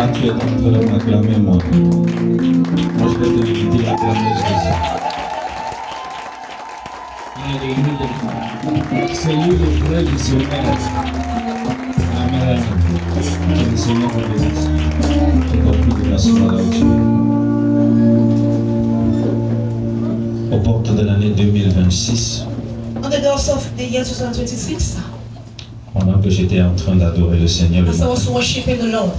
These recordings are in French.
Là, tu es en train de m'acclamer, moi. Moi, je vais te limiter à acclamer Jésus. Alléluia. C'est lui le vrai visionnaire. Amen. Que le Seigneur vous bénisse. Encore plus de la soirée là où tu es. Aux portes de l'année 2026. On the doors of the year 2026. Pendant que j'étais en train d'adorer le Seigneur, As I was worshiping the Lord,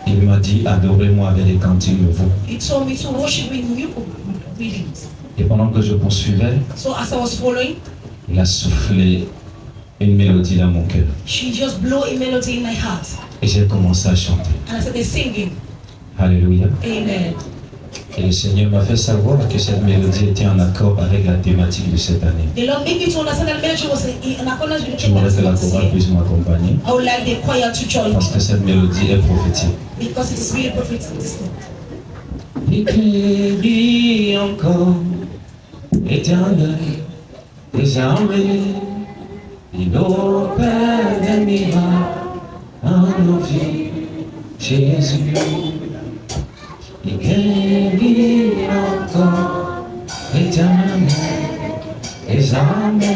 il m'a dit adorez-moi avec des cantiques nouveaux. He told me to worship with new readings. Et pendant que je poursuivais, So as I was following, il a soufflé une mélodie dans mon cœur. she just blew a melody in my heart. Et j'ai commencé à chanter. And I started singing. Alléluia. Amen. Et le Seigneur m'a fait savoir que cette mélodie était en accord avec la thématique de cette année. The Lord made me to understand that melody was in accordance with the J'aimerais que la things chorale puisse m'accompagner I would like the choir to join parce que cette mélodie est prophétique. because it is really prophetic this month. Écris encore, éternel, des armées, il opère des miracles en nos vies, Jésus. Il guérit encore, éternel, des armées,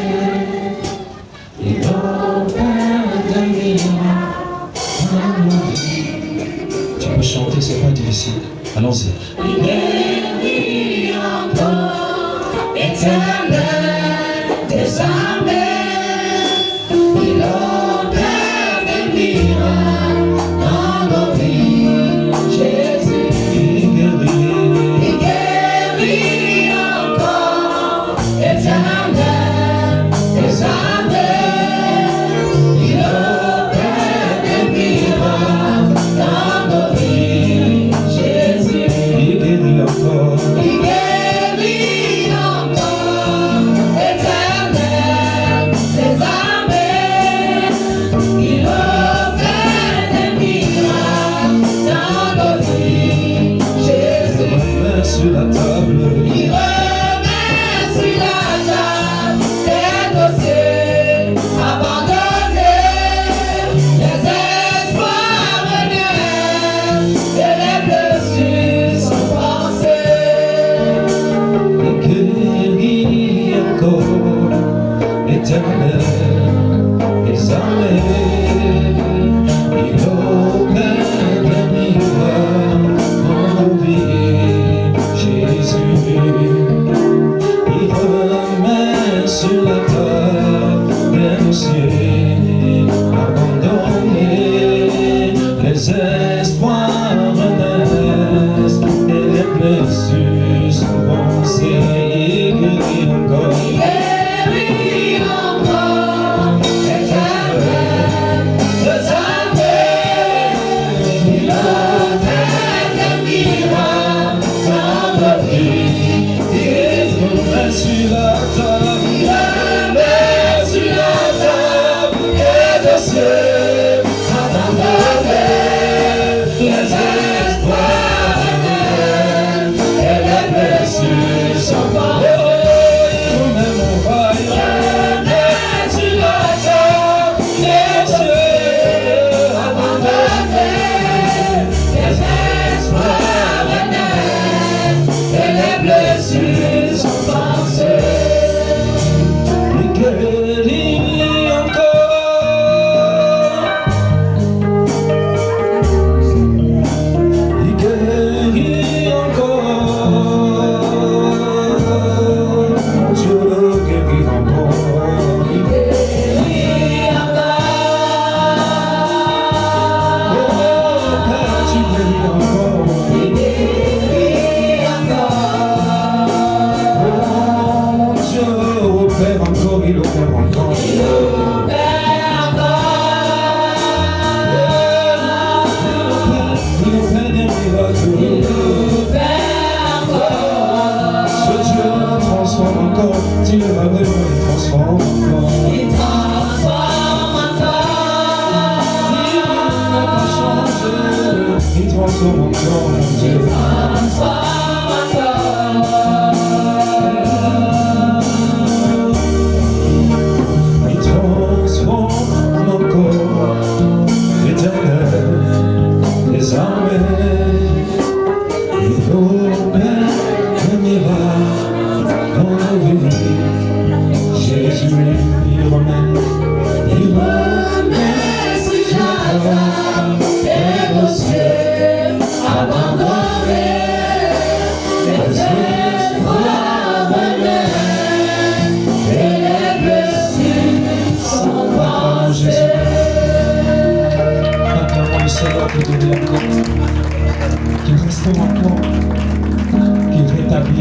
il opère des miracles en nos vies. Tu peux chanter, c'est pas difficile. Allons-y. Il guérit encore, éternel, des armées, il opère des miracles dans nos vies, Jésus. Il Il guérit encore, éternel, des armées, il opère des miracles dans nos vies, Jésus. guérit encore. Il guérit encore, éternel, des armées, il opère des miracles dans nos vies, Jésus. Main sur la table. Il remet sur la table des dossiers abandonnés, les espoirs renaissent et les blessures sont pansées. Il guérit encore, éternel, des armées. Il opère des miracles en nos vies, Jésus. Il remet sur la table des dossiers abandonnés, les espoirs renaissent et les blessures sont pansées. Il guérit encore. Il guérit encore, éternel, des armées, il opère des miracles dans nos vies, Jésus. Main sur la table. Il remet sur la table des dossiers abandonnés, les espoirs renaissent et les blessures sont pansées.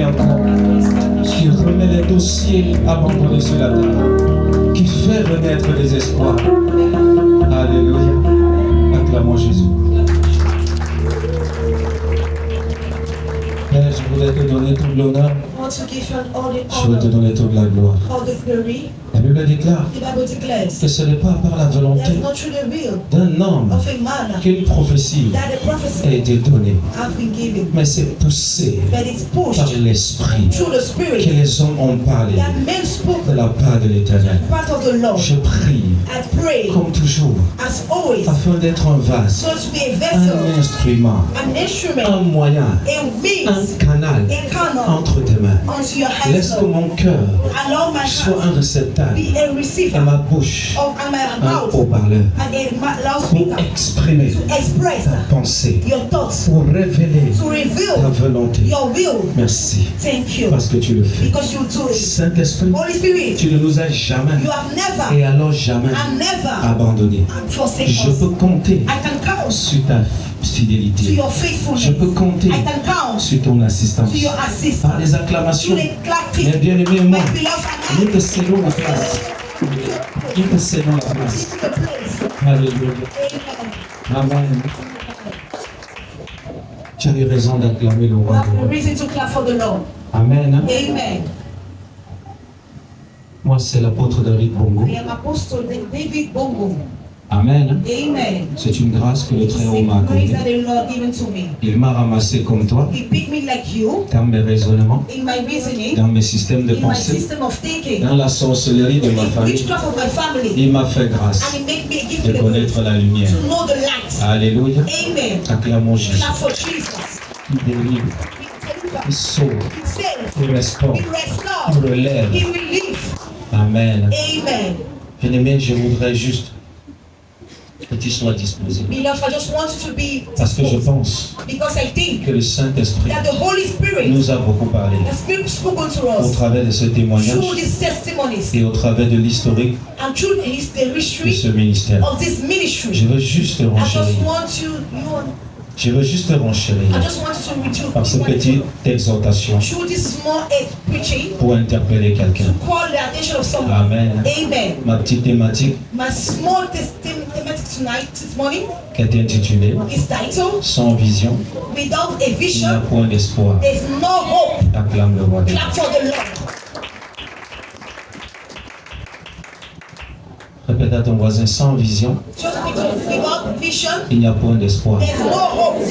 encore, qui remet les dossiers abandonnés sur la table, qui fait renaître les espoirs. Alléluia. Acclamons Jésus. Père, je voudrais te donner tout l'honneur. Je veux te donner toute la gloire. La Bible déclare que ce n'est pas par la volonté d'un homme qu'une prophétie a été donnée, mais c'est poussé par l'Esprit que les hommes ont parlé de la part de l'Éternel. Je prie, comme toujours, afin d'être un vase, un instrument, un moyen, un canal entre tes mains. Laisse que mon cœur soit un réceptacle et ma bouche un haut-parleur pour exprimer ta pensée, pour révéler ta volonté. Merci parce que tu le fais. Saint-Esprit, tu ne nous as jamais et alors jamais abandonnés. Je peux compter sur ta fidélité. Je peux compter sur ton assistance. Par les acclamations, mes bien-aimés, moi, nous te cédons la place. Nous te cédons la place. Alléluia. Amen. Tu as eu raison d'acclamer le roi. Amen. Amen. Moi, c'est l'apôtre David Bongo. I am Apostle David Bongo. Amen. Amen. C'est une grâce que le Très-Haut m'a Grace accordée. that the Lord given to me. Il m'a ramassé comme toi, He picked me like you dans mes raisonnements, in my reasoning, dans mes systèmes de in my pensée, system of thinking, dans la sorcellerie de ma in famille. witchcraft of my family, Il m'a fait grâce and He made me give de me the connaître la lumière. to know the light. Alléluia. Amen. Acclamons Jésus. Clap for Jesus. Il délivre, He il sauve, He saves. il restaure, He il restores. relève. He relieves. Amen. Amen. Bien-aimé, je voudrais juste que tu sois disposé. Beloved, I just want you to be Parce que je pense because I think que le Saint-Esprit that the Holy Spirit nous a beaucoup parlé has spoken to au us travers de ce témoignage through these testimonies et au travers de l'historique and through the de history ce ministère. of this ministry. Je veux juste te I just renchérir. want you, Je veux juste te renchérir I just want you to read par cette petite exhortation through this small preaching pour interpeller quelqu'un. to call the attention of someone. Amen. Amen. Ma petite thématique My small thematic tonight, this morning, qui est intitulée is titled Sans vision, Without a il n'y a Vision, point d'espoir. There's No Hope. Acclame le roi. Clap for the Lord. Répète à ton voisin, sans vision, Just because without vision, il n'y a point d'espoir. there's no hope.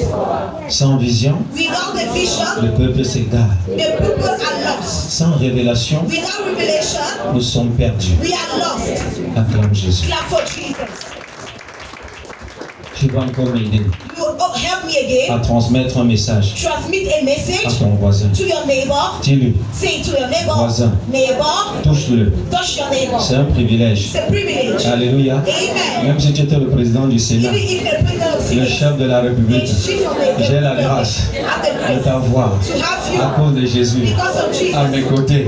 Sans vision, Without a vision, le peuple s'égare. the people are lost. Sans révélation, Without revelation, nous sommes perdus. we are lost. Acclame Jésus. Clap for Jesus. Tu vas encore m'aider You help me again. à transmettre un message Transmit a à message ton voisin. to your neighbor. Dis-lui, Say it to your neighbor. Voisin. Neighbor, touche-le. touch your neighbor. C'est un privilège. It's a privilege. Alléluia. Amen. Même si tu étais le président du Sénat, Even if the president of le the chef de la République, j'ai la grâce de t'avoir to have à you cause de Jésus because of Jesus. à mes côtés.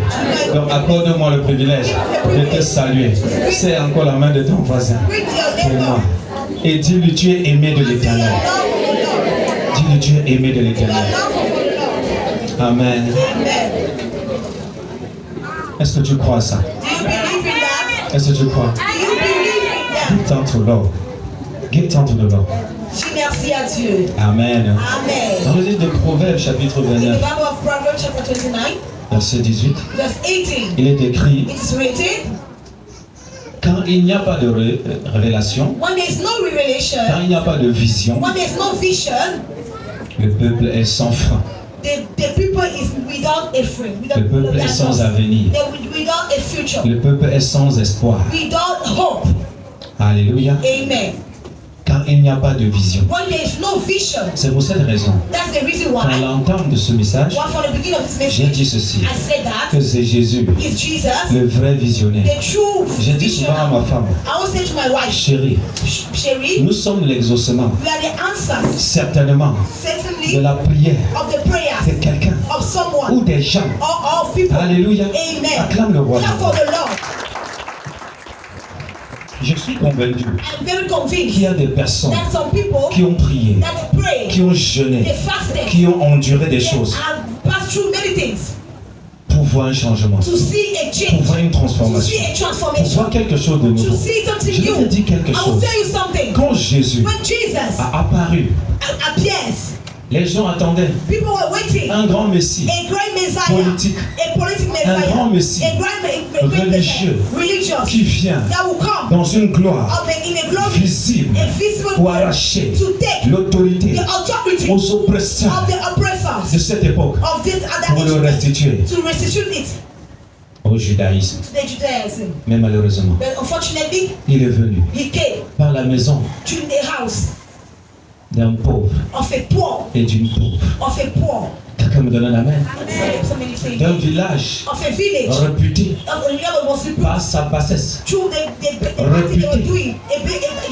Donc accorde-moi le privilège de te saluer. C'est encore la main de ton voisin Greet your pour neighbor. moi. Et dis-lui, tu es aimé de Say your l'Éternel. love for the Lord. Dis-lui, tu es aimé de Your l'Éternel. love for the Lord. Amen. Amen. Est-ce que tu crois à ça? Do you believe in that? Est-ce que tu crois? Do you believe in that? Give thanks to the Lord. Give thanks to the Lord. Dis merci à Dieu. Amen. Amen. Dans le livre de Proverbes, chapitre In the 29, Bible of Proverbs chapter 29, verset 18, verse 18, il est écrit: it is written, quand il n'y a pas de révélation, when there is no quand revelation, il n'y a pas de vision, when there is no vision, le peuple est sans frein. the people is without a friend, Le peuple est sans avenir. without a future, Le peuple est sans espoir. without hope. Alléluia. Amen. Quand il n'y a pas de vision. When there is no vision, C'est pour cette raison, that's the reason à why, l'entente de ce message, from the beginning of this j'ai dit message, ceci, I said that que c'est Jésus, is Jesus, le vrai visionnaire. the true J'ai dit vision. souvent à ma femme, I always say to my wife, chérie, Sherry, nous sommes l'exaucement, we are the answers, certainement, de certainly, la prière of the prayers de quelqu'un of someone ou des gens. or of people. Alléluia. Amen. Acclame le roi. Clap for the Lord. Je suis convaincu I'm very qu'il convinced y a des personnes that some people qui ont prié, that pray, qui ont jeûné, they fasted, qui ont enduré des choses. have passed through many things. voir un changement, to see a pour change, voir une to transformation, see a pour transformation, voir quelque chose de to nouveau. see something Je vais te new. dire quelque I will chose. tell you something. Quand Jésus When Jesus a apparu, appears, les gens attendaient people were waiting. un grand Messie A great Messiah, politique, a politic un Messiah, grand Messie a great religieux Messiah, religious, qui vient that will come dans une gloire in a glory, visible a visible pour way, arracher to take l'autorité the authority aux oppresseurs of the oppressors de cette époque of this pour le other restituer to restitute it au judaïsme. to the Judaism. Mais malheureusement, But unfortunately, il est venu he came par la maison to the house d'un pauvre of a poor, et d'une pauvre. of a poor, Quelqu'un me donne un amen. somebody say, D'un village of a village, réputé of a village was par sa bassesse, through the party they were doing,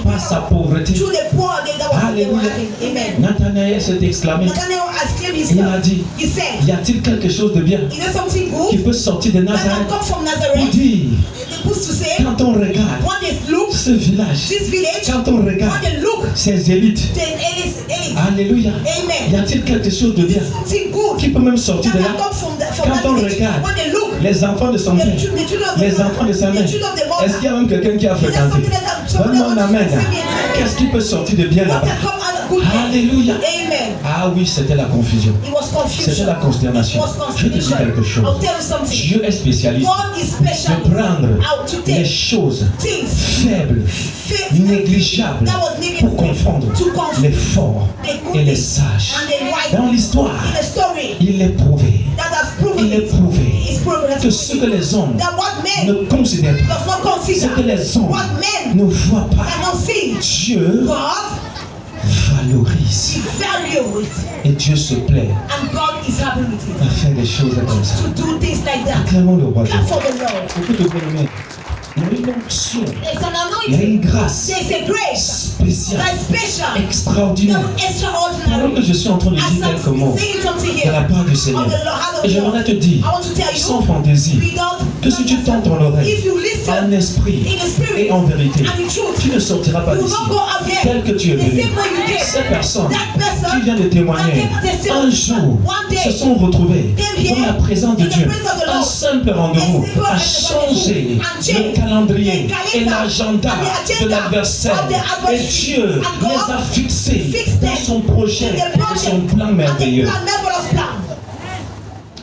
par sa pauvreté. through the poor they were having. Amen. Nathanaël s'est exclamé. Nathanael has claimed his Il a dit, He said, y a-t-il quelque chose de bien is there something qui good peut sortir de that can Nazareth? come from Il Nazareth? dit, They put to say, quand on regarde one is look, ce village, this village, quand on regarde when they look, ces élites, then it is. alléluia, y Amen. a-t-il quelque chose de bien Something good qui peut même sortir that de can là? come from Quand that on village. regarde When they look, les enfants de son the père, children of the les father, enfants de sa mère, the children of the mother, est-ce qu'il y a même quelqu'un qui a is there fréquenté? something that Donne-moi un amen. What Qu'est-ce qui peut sortir de bien là-bas? can come out of good? Alléluia. Amen. Ah oui, c'était la confusion. It was confusion. C'était la consternation. It was Je te dis consternation. quelque chose. I'll tell you something. Dieu est spécialiste God is special. de prendre Out to les take choses things faibles, négligeables, that was pour negative confondre to confuse les forts the good et les things sages. and the wise. Dans l'histoire, In the story il est prouvé, that has proven il est it, prouvé is proven que ce que les hommes that what men ne considèrent pas, does not ce consider, que les hommes what men ne voient pas, cannot see, Dieu God valorise. is valuable Et Dieu se plaît and God is happy with it. à faire des choses comme ça. To do things like that. Acclamons le roi. Clap for the Lord. Écoute le bien-aimé. Il y a une onction, There's an il y a anointing. une grâce There's a grace spéciale, that's special, extraordinaire. not Pendant extraordinary. que je suis en train de dire As quelques I'm mots saying something de here la part du of Seigneur, the Lord, et j'aimerais te dire, I want to tell sans you, fantaisie, without que si tu tends ton oreille if you listen en esprit in the spirit et en vérité, and in truth, tu ne sortiras pas you will d'ici not go out there tel que tu es the venu. same way you came. Ces personnes That person qui viennent de témoigner that came to un jour one day se sont retrouvés came here dans la présence de in the Dieu. presence of the Un Lord. simple rendez-vous A simple a rendez-vous changé and le changed calendrier the et calendar l'agenda and the agenda de l'adversaire. of the adversary. Et Dieu And God les a fixés fixed dans them son projet in the et project son plan and the merveilleux. plan, marvelous plan.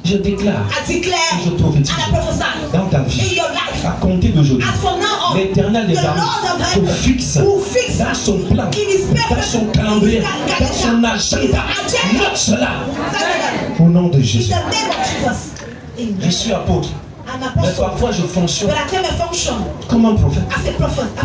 Je déclare, I declare je prophétise and I prophesy dans ta in vie, your life. à compter d'aujourd'hui, As from now on, l'Éternel des the armées Lord of te heaven fixe will fix dans son plan, in his dans perfect, son calendrier, dans son agenda. Note cela au nom de in Jésus. the name of Jesus. Je Amen. suis apôtre, An mais apostle, parfois je fonctionne but I can function comme un prophète. as a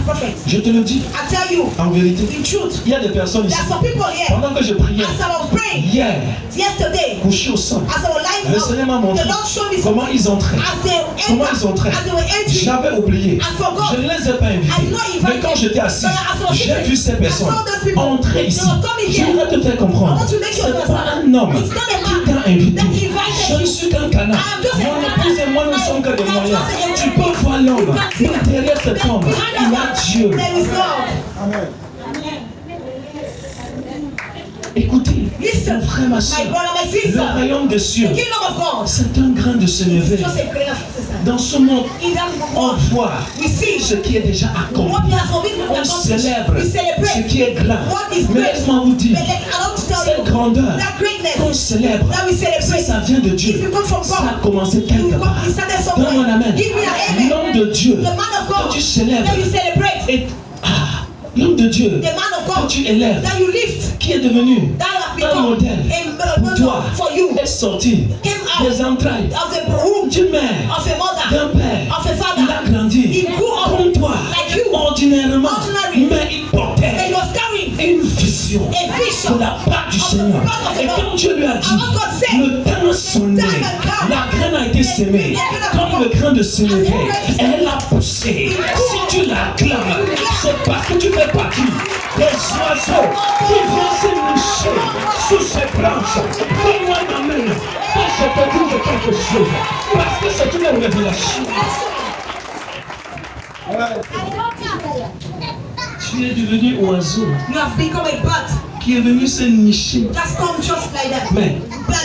prophet. Je te le dis I tell you en vérité. the truth. Il y a des personnes ici, There are some people here. pendant que je priais As I was praying hier, yesterday, couché au sol, as I was lying le down, Seigneur m'a montré the Lord showed me comment ils entraient. as they Comment entered, ils entraient. as they were entering. J'avais oublié. I forgot. Je ne les ai pas I invités. did not invite Mais quand them. j'étais assis, But as I was j'ai sitting, vu ces I personnes saw those people. entrer ici. They were coming here. J'aimerais te faire I comprendre. want to make Ce you n'est pas understand. un homme It's not a qui man t'a invité. that invited Je ne you. suis qu'un canard. I am just a Mon canard. épouse et moi, nous sommes que des I am moyens. just a- Tu peux voir l'homme. You can see. Mais derrière cet homme, Behind il y a that Dieu. man, there is God. Écoutez, Listen, mon frère, ma my soeur, brother, my le sister, royaume des the cieux, kingdom of God. c'est un grain de se lever. It's just a prayer sister. Dans ce monde, In that on world, voit we see ce qui est déjà accompli. what we have already On accomplished. célèbre We ce celebrate qui est grand. what is Mais great. laisse-moi vous dire, But like, I want to tell cette you, grandeur that greatness qu'on célèbre, that we si celebrate, ça vient de Dieu, if you come from ça a God, commencé you quelque come, part. it started Donne-moi un somewhere. amen. Give me an amen. L'homme de Dieu The man of que God tu célèbres that you celebrate, est l'homme de Dieu the man of que God tu élèves, that you lift, qui est devenu that have un become modèle a pour toi, model for you, est sorti came out des entrailles of the womb d'une mère, of a mother, d'un père. of a Il father. a grandi He grew up comme toi, like you, ordinairement, ordinary. mais il and portait he was carrying une vision a vision de la part du of the Seigneur. part of the Et Lord. quand Dieu lui a And what God dit, said, le temps sonné, time had come. la graine a été sémée, comme le grain de sénévé, elle a poussé. Si tu l'acclames, c'est parce que tu fais partie des oiseaux qui viennent se nicher sous ces branches. Donne-moi un amen, quand je te dis de quelque chose, parce que c'est une révélation. Tu es devenu oiseau You have become a bird. qui est venu se nicher. Just come just like that. Mais But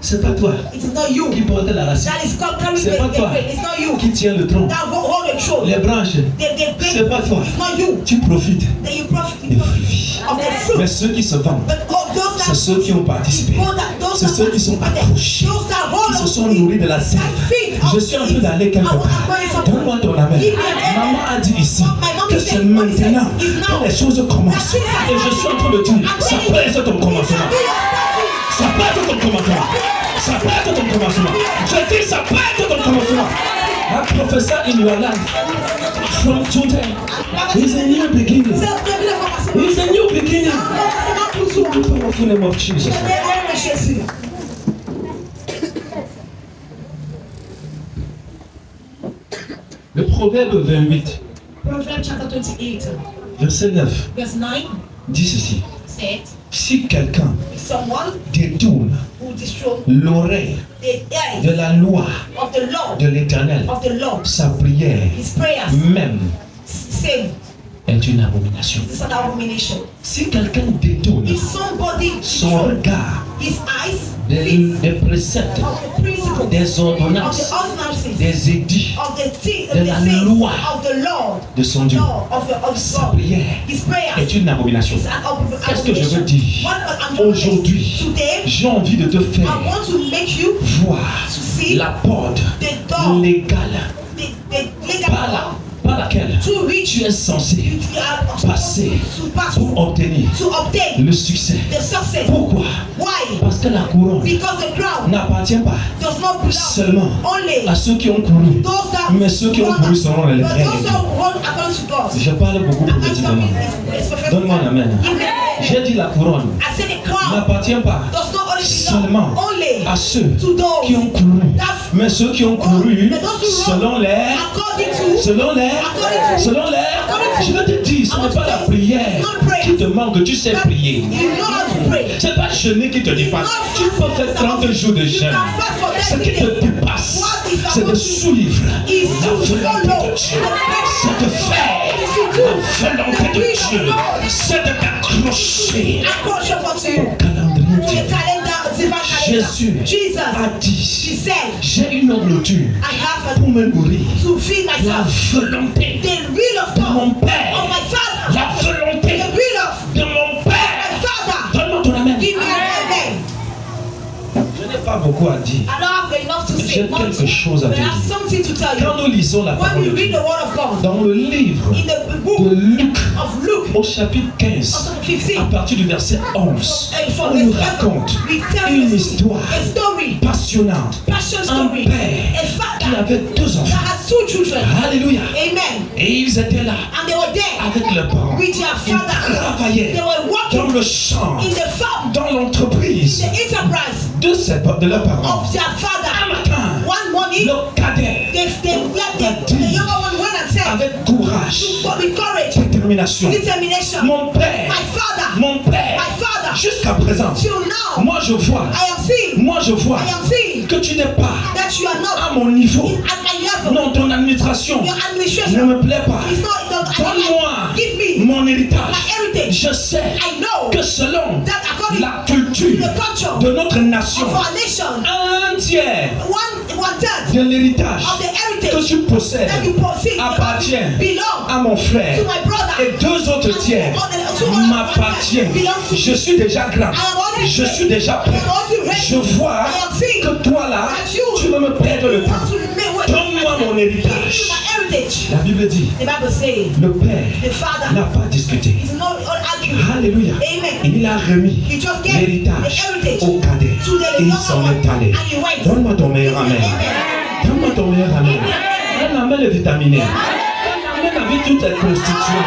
C'est pas toi It is not you qui porte la racine. that is carrying C'est pas the toi grain. It's not you qui tient le tronc. that hold the throne. Les branches, The c'est pas toi. It's not you Tu profites that you profit des fruits. of the fruit. Mais ceux qui se vendent, But those c'est ceux qui ont participé. C'est ceux qui sont accrochés, qui se sont nourris de la sève. Je suis en train d'aller quelque part. Donne-moi ton amen. Maman a dit ici que c'est maintenant que les choses commencent. Et je suis en train de dire, ça peut être ton commencement. Ça peut être ton commencement. Ça peut être ton commencement. Je dis, ça peut être ton commencement. I prophesy in your life. From today, it's a new beginning. It's a new beginning. In the powerful name of Jesus. Le Proverbe 28, Proverbs chapter 28, verset 9, verse 9 dit ceci. said, Si quelqu'un if someone détourne who destroys l'oreille the de ears la loi of the Lord, de l'Éternel, sa prière his prayers, même sin est une abomination. is an abomination. Si quelqu'un détourne If somebody son destroys regard his eyes, des préceptes, of the principles, des of the ordonnances, ordinances, des édits of the things, de of la the things loi of the Lord, de son Dieu, Lord of sa God, prière his prayers est une abomination. is an abomination. Qu'est-ce que je veux dire? What I'm trying to say, Aujourd'hui, today, j'ai envie de te I faire want to make you voir to see la porte the door, légale the legal par laquelle to reach tu es censé you are passer to pass pour obtenir to obtain le succès. the success. Pourquoi? Why? Parce que la couronne Because the crown n'appartient pas does not belong seulement only à ceux qui ont couru, those that mais ceux qui ont couru selon les but règles. those that run according to God. Je parle beaucoup prophétiquement. Donne-moi la main. J'ai dit la couronne I said the crown n'appartient pas does not only seulement belong only à ceux to those qui ont couru, mais ceux qui ont couru selon les je veux te dire, ce n'est pas la prière qui te manque, tu sais prier. you know how to pray. C'est pas jeûner qui te dépasse. Tu peux faire 30 jours de jeûne. Ce qui te dépasse, c'est de suivre la volonté de Dieu. C'est de faire la volonté de Dieu. C'est de t'accrocher Accroche unto au you. calendrier To the divin. calendar, divine calendar. Jésus Jesus, a he dit, said, j'ai une nourriture I have pour me nourrir. to feed La myself. volonté The will of de God, mon of Père. my Father, La volonté the will of de mon my Père. Father. Donne-moi ton amen. Give me an amen. Je n'ai pas beaucoup à dire. I don't have enough to say. J'ai quelque chose à But te I have dire. something to tell Quand you. nous lisons la When parole we de read Dieu, the word of God dans le livre in the de book Luc, of Luke, au chapitre 15, chapter à 15, partir du verset 11, and from on nous verse 11, raconte we tell une us histoire a story, passionnante. passion Un story, père a qui father avait deux that enfants. has two children. Alléluia. Amen. Et ils étaient là And they were there avec leurs parents. with their Ils father. travaillaient They were dans working le champ, in the farm, dans in l'entreprise the enterprise de leurs parents. of their Un father. matin, One morning, le cadet, the younger one went and said, avec courage, with courage, détermination, determination, mon père, my father, jusqu'à présent, till now, moi je vois, I am seeing que tu n'es pas that you are not à mon niveau. at my level. Non, ton administration Your ne administration me plaît pas. is not, I don't Donne-moi like. Give me mon héritage. my heritage. Je sais I know que selon that according la culture to the culture de notre nation, of our nation, un tiers one third de l'héritage of the que heritage tu possèdes that you possess appartient belong à mon frère to my brother. et deux autres tiers m'appartiennent. Je suis déjà grand, je suis déjà prêt. Je vois que toi là, tu veux me perdre le temps. Donne-moi mon héritage. La Bible dit, The Bible says le Père the father n'a pas discuté. is not arguing. Alléluia. Amen. Il a remis He just gave l'héritage the héritage au cadet. to the Et il younger s'en one. est allé. And he went. Donne-moi ton meilleur amen. Amen. Donne-moi ton meilleur amen. Un amen est vitaminé. Un amen avec tout est constitué.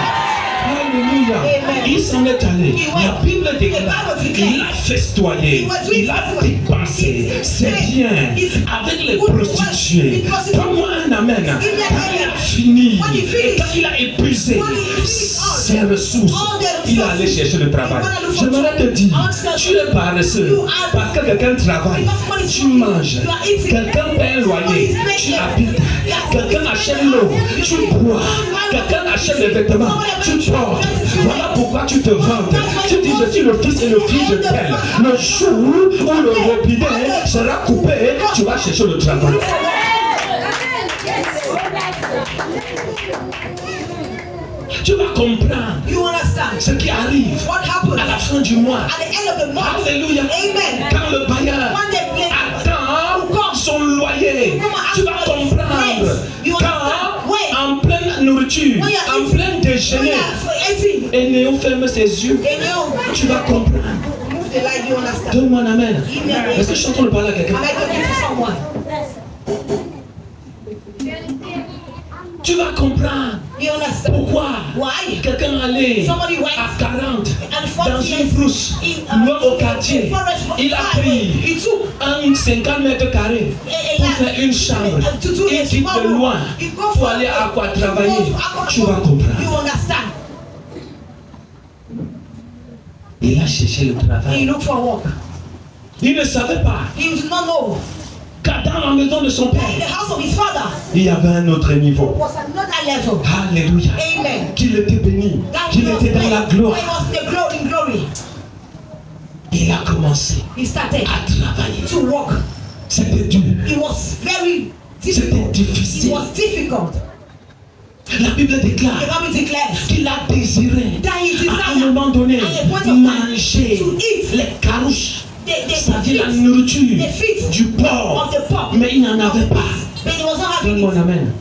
Alléluia. Amen. Il s'en est allé. La Bible déclare qu'il a festoyé. Il a dépensé ses biens avec les prostituées. Donne-moi un amen. Quand il a fini et quand il a épuisé ses ressources, il est allé chercher le travail. J'aimerais te dire, tu es paresseux parce que quelqu'un travaille, tu manges, quelqu'un paie un loyer, tu habites, quelqu'un achète l'eau, tu bois, quelqu'un achète les vêtements, tu t'exportes. Voilà pourquoi tu te vantes. Tu dis je suis le fils et le fils de tel. Le jour où le robinet sera coupé, tu vas chercher le travail. Tu vas comprendre ce qui arrive à la fin du mois. Alléluia. Quand le bailleur attend son loyer, tu vas comprendre. Quand en pleine nourriture, en plein déjeuner, et Néo ferme ses yeux, tu vas comprendre. Donne-moi un amen. Est-ce que je suis en train de parler à quelqu'un? Tu vas comprendre pourquoi quelqu'un allait à 40 dans une brousse, loin au quartier. Il a pris un 50 mètres carrés pour faire une chambre. Il quitte de loin pour aller à quoi travailler. Tu vas comprendre. Il a cherché le travail. Il ne savait pas qu'à dans la maison de son père, il y avait un autre niveau. Alléluia. Qu'il était béni, qu'il était dans la gloire. Il a commencé à travailler. C'était dur. C'était difficile. La Bible déclare qu'il a désiré à un moment donné manger les carouches, c'est-à-dire la nourriture du porc, mais il n'en avait pas. Donne-moi un amen.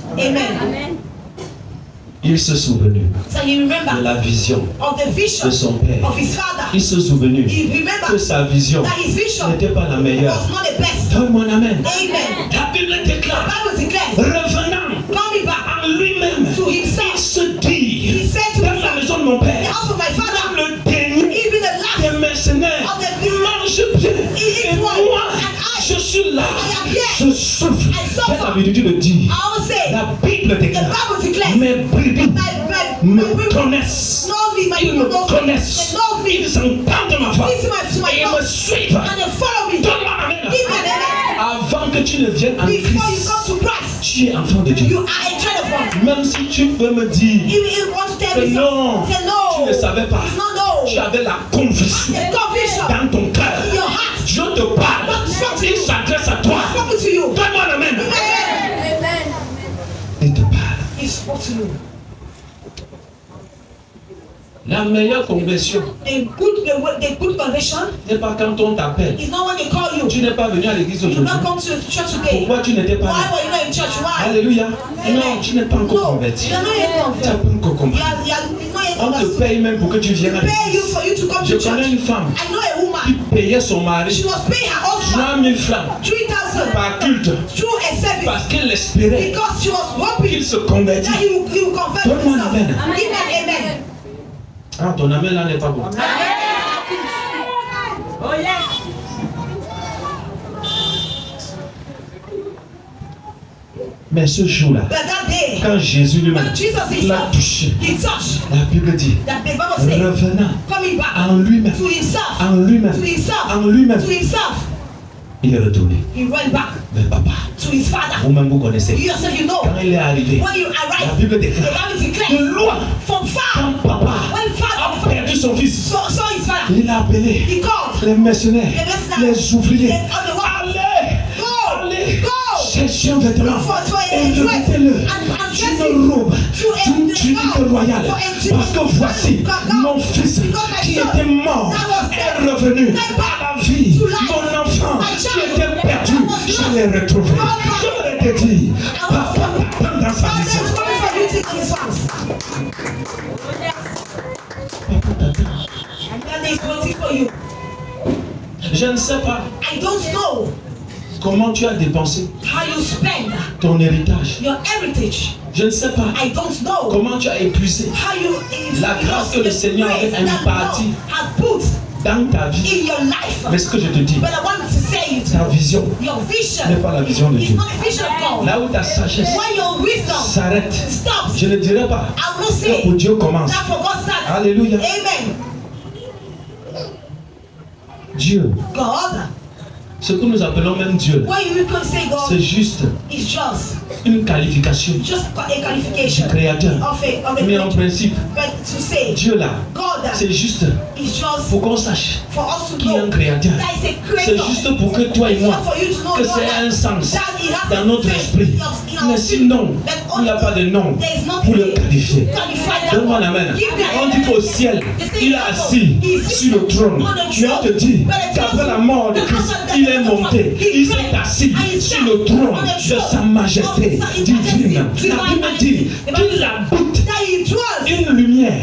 Il se souvenait de la vision de son père. Il se souvenait que sa vision n'était pas la meilleure. Donne-moi un amen. La Bible déclare, revenant en lui-même, il se dit, dans la maison de mon père, dans le dernier des mercenaires, il mange bien. Et moi, je suis là, je souffre. J'ai l'habitude de dire, la Bible déclare, mes brebis me connaissent. Ils me connaissent. Ils entendent ma voix. Et ils me suivent. Donne-moi la main. Avant que tu ne viennes en Christ, tu es enfant de Dieu. Même si tu peux me dire que non, tu ne savais pas. Tu avais la conviction dans ton cœur. Dieu te parle. Il s'adresse à toi. Donne-moi la main. Il te parle. La meilleure conversion n'est pas quand on t'appelle. Tu n'es pas venu à l'église aujourd'hui. Pourquoi tu n'étais pas là? Alléluia. Non, tu n'es pas encore converti. Tu n'as pas encore compris. On te paye même pour que tu viennes à l'église. Je connais une femme qui payait son mari 3 000 francs par culte parce qu'elle espérait qu'il se convertisse. Donne-moi la main. Ah, ton amen là n'est pas bon. Oh yes. Mais ce jour-là, quand Jésus lui-même l'a touché, la Bible dit, revenant en lui-même, en lui-même, il est retourné vers papa. Vous-même vous connaissez. Quand il est arrivé, la Bible déclare de loin, quand papa a perdu son fils, il a appelé les mercenaires, les ouvriers. Allez, cherchez un vêtement et revêtez-le d'une robe, d'une tunique royale. Parce que voici mon fils qui était mort est revenu à la vie. Mon enfant qui était perdu, je l'ai retrouvé. Je l'ai dit, papa t'attend dans sa vision. Papa t'attend. Je ne sais pas comment tu as dépensé ton héritage. Je ne sais pas comment tu as épuisé la grâce que le Seigneur avait impartie dans ta vie. Mais ce que je te dis, ta vision n'est pas la vision de Dieu. Là où ta sagesse s'arrête, je ne dirai pas que pour Dieu commence. Alléluia. Dieu Ce que nous appelons même Dieu, What you can say God c'est juste is just une qualification a du qualification Créateur. of a Mais en principe, but to say Dieu là, God that c'est juste is just pour qu'on sache for us to qu'il y a un know Créateur. that is a C'est creator. juste pour que toi et It's moi, not for you to know que God c'est un that sens it has dans a notre sense esprit. in our Mais spirit. sinon, That il n'y a pas de nom pour le qualifier. Donne-moi la main. On dit qu'au ciel, il est assis sur le trône. Mais on te dit qu'après la mort de Christ, il est monté. Il s'est assis sur le trône de sa majesté divine. La Bible dit qu'il habite une lumière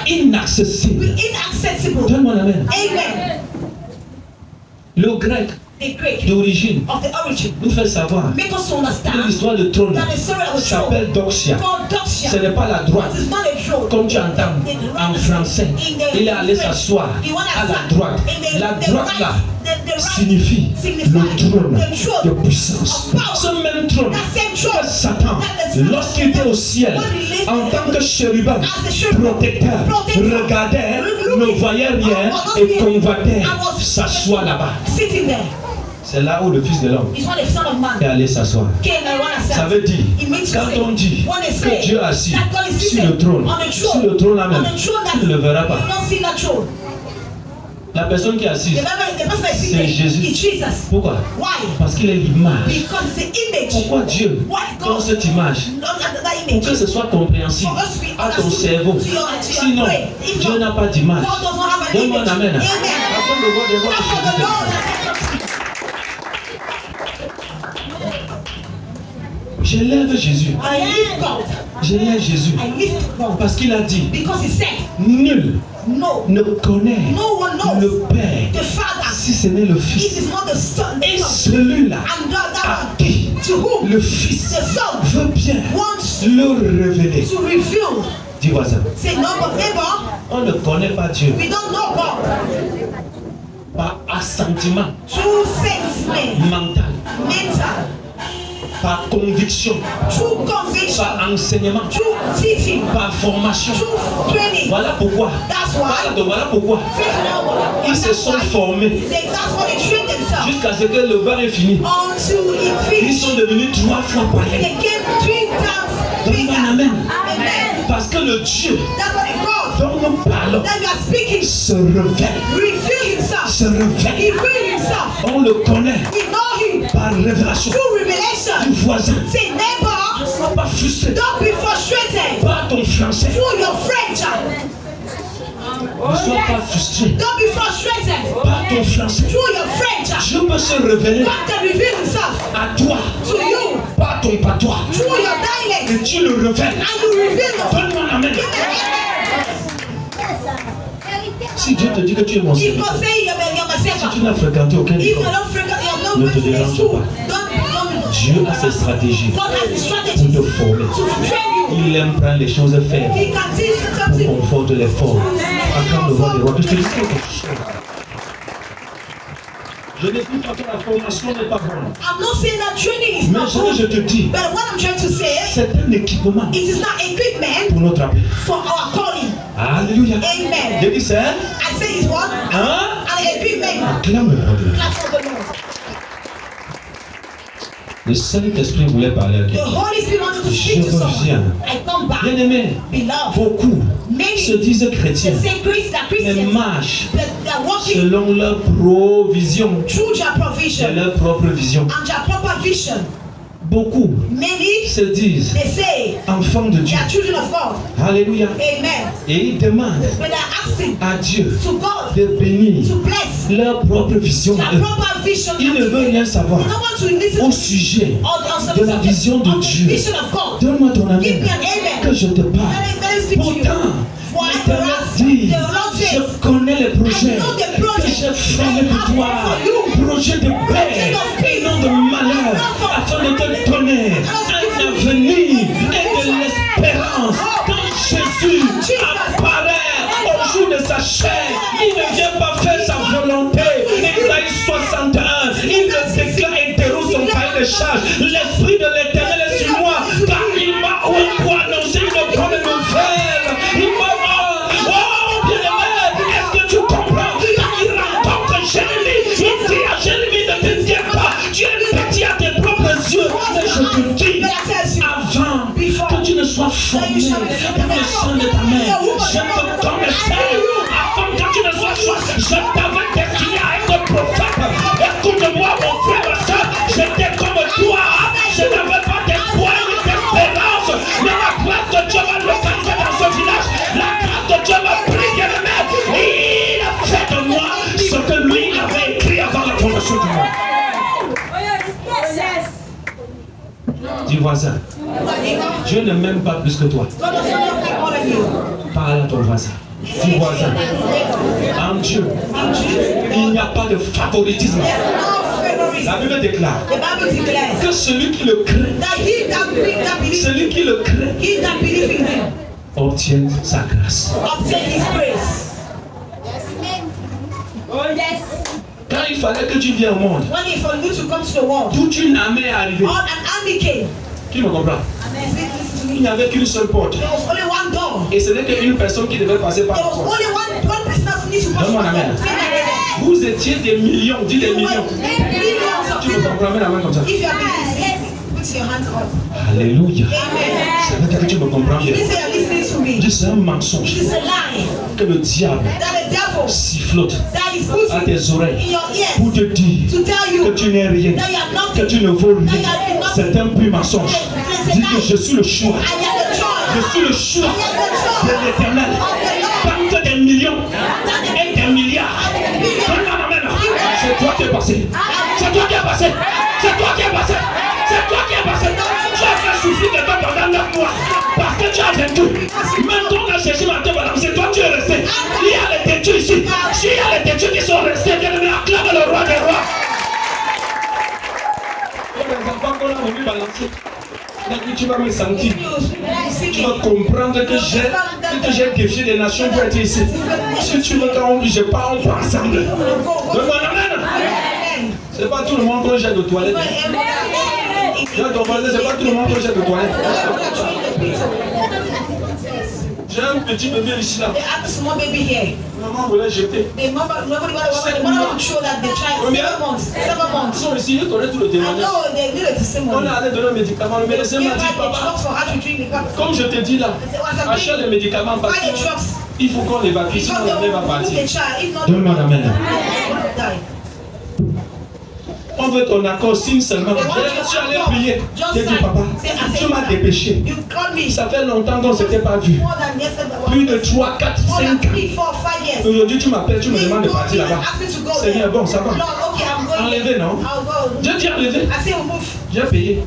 inaccessible. Inaccessible. Donne-moi la main. Amen. Le grec The Greek d'origine of the origin nous fait savoir make us que understand l'histoire du trône that the story of the s'appelle throne Doxia. called Doxia. Ce n'est pas la droite. It is not a throne. Comme tu entends en français, il est allé s'asseoir à la droite. La droite là signifie le trône de puissance. Ce même trône que Satan, lorsqu'il était au ciel, en tant que chérubin protecteur, regardait, ne voyait rien et convoitait s'asseoir là-bas. Sitting there. C'est là où le Fils de l'homme It's what the Son of Man est allé s'asseoir. came and wanna Ça sat. veut dire, It means to quand say, on dit when they que say Dieu est assis that God is sur seated le trône, on the sur throne, le trône là on même, the throne that tu ne le verras pas. you don't see that throne. La personne qui est assise, The person that is c'est seated Jésus. is Jesus. Pourquoi? Why? Parce qu'il est l'image. Because it's the image. Pourquoi Dieu, Why dans God cette image, not that pour image? que ce soit compréhensible For us to be à ton understood cerveau. to your Sinon, brain. If Dieu not, n'a pas d'image. God does not have an Donne-moi image. un amen. Amen. Afin de voir des voix That's for the de Lord. J'élève Jésus. I lift God. J'élève Jésus. I lift God. Parce qu'il a dit, Because he said, nul no, ne connaît no one knows le Père the Father. si ce n'est le It Fils. is not the Son. Et celui-là And that à one qui to whom le Fils the Son veut bien wants le révéler. to reveal. Dis voisin, Say, no, but neighbor, on ne connaît pas Dieu we don't know God. par assentiment Through sense, mental, mental, par conviction, through conviction, par enseignement, through teaching, par formation. through training. Voilà pourquoi. That's why. Voilà pourquoi ils se sont formés That's why they train themselves jusqu'à ce que le vent est fini. until it Ils finished. sont devenus 3 fois pareils. They came 3 times Donne-moi un bigger. amen. Amen. Parce que le Dieu That's what it God dont nous parlons that you are speaking se révèle. reveal himself. Se révèle. He reveal himself. On le connaît We know him par révélation through du revelation. voisin. Say, neighbor, Ne sois pas frustré don't be frustrated par ton français. through your French. Ne sois pas frustré Don't be frustrated par ton français. through your French. Dieu peut se révéler God can reveal himself à toi to you par ton patois. through your dialect. Et tu le révèles. And you reveal him. Donne-moi un amen. Si Dieu te dit que tu es mon If serviteur, God say you're my si servant, tu n'as fréquenté aucun if you école, don't frequent, you have no Ne way te to the dérange school. pas. Don't Dieu a ses stratégies God has the pour strategies te former. to train you. Il aime prendre les choses faibles He can teach you pour something. conforter les forts. Acclame le roi des rois. Que je te dise quelque chose. Je ne dis pas que la formation n'est pas bonne. I'm not saying that training is Mais not ce que je good, te dis, but what I'm trying to say, c'est un équipement it is not equipment pour notre appel. for our calling. Alléluia. Amen. Je dis c'est un. I say it's what? Hein? An equipment. Acclame le roi des rois. That's for the Lord. Le Saint-Esprit voulait parler à The quelqu'un. Holy Spirit wanted to Je speak to reviens. someone. I come back. Bien-aimé, Beloved, beaucoup many se disent chrétiens, they say that mais Christians marchent they're walking selon leur provision, through their de provision leur propre vision. and their proper vision. Beaucoup Many se disent they say enfants de they Dieu. are children of God. Alléluia. Amen. Et ils demandent But they're asking à Dieu to God de bénir to bless leur propre vision. their proper vision. Ils ne veulent rien savoir They don't want to listen au to sujet on de la vision de on the Dieu. vision of God. Donne-moi ton amen Give me an amen. que je te parle. Let me speak to you. Pourtant, For l'Éternel dit, the Lord says, je connais les projets I know the que project j'ai formés I pour have toi. for you. Projet de paix et non de malheur, afin de te donner un avenir et de l'espérance. Quand Jésus apparaît au jour de sa chair, il ne vient pas faire sa volonté. Isaïe 61, il me déclare et déroule son cahier de charge. L'Esprit de l'Éternel est sur moi, car il m'a annoncé une bonne nouvelle. Il m'a oh bien-aimé, est-ce que tu comprends? Quand il rencontre Jérémie, il dit à Jérémie de te transformer par le sang de ta mère. Je te connaissais avant que tu ne sois choisi. Je t'avais destiné à être prophète. Écoute-moi, mon frère, ma soeur, j'étais comme toi. Je n'avais pas d'espoir ni d'espérance. Mais la grâce de Dieu m'a localisé dans ce village. La grâce de Dieu m'a pris, bien-aimé. Il a fait de moi ce que lui avait écrit avant la fondation du monde. Dis voisin, Dieu ne m'aime pas plus que toi. Parle à ton voisin. Dis voisin, en Dieu, il n'y a pas de favoritisme. La Bible déclare que celui qui le craint, obtienne sa grâce. Quand il fallait que tu viennes au monde, toute une armée est arrivée. Qui me comprend? Il n'y avait qu'une seule porte. Et ce n'est qu'une personne qui devait passer par la porte. Donne-moi la main. Vous étiez des millions, dis des millions. Tu me comprends? Mets la main comme ça. Alléluia. Ça veut dire que tu me comprends bien. Dis c'est un mensonge que le diable sifflote à tes oreilles pour te dire que tu n'es rien, que tu ne vaux rien. C'est un pur mensonge. Dis que je suis le choix. Je suis le choix de l'Éternel. Pas que des millions et des milliards. C'est toi qui es passé. C'est toi qui es passé. C'est toi qui es passé. C'est toi qui es passé. Tu as fait souffrir de toi pendant 9 mois. Parce que tu as vaincu. Maintenant on a cherché ma tête. C'est toi qui es resté. Il y a les têtus ici. S'il y a les têtus qui sont restés, acclame le roi des rois. Les enfants qu'on a voulu balancer. Tu vas me sentir. Tu vas comprendre que j'ai défié des nations pour être ici. Si tu veux qu'on je pas, on va ensemble. Donne-moi la main. C'est pas tout le monde qu'on jette de toilette. C'est pas tout le monde qu'on jette de toilette. J'ai un petit bébé ici là. Maman voulait jeter. Combien? 7 months. Ils sont ici, ils connaissent tout le témoignage. On est allé donner un médicament. Le médecin m'a dit, papa, comme je te dis là, achète les médicaments parce qu'il faut qu'on évacue, sinon la mère va partir. Donne-moi la main. On veut ton accord, signe seulement. Je suis allé prier. J'ai dit, papa, tu m'as dépêché. Ça fait longtemps qu'on ne s'était pas vu. Plus de 3, 4, 5 ans. Aujourd'hui, tu m'appelles, tu me demandes de partir là-bas. Seigneur, bon, ça va. Enlevé, non? J'ai dit enlevé. J'ai payé.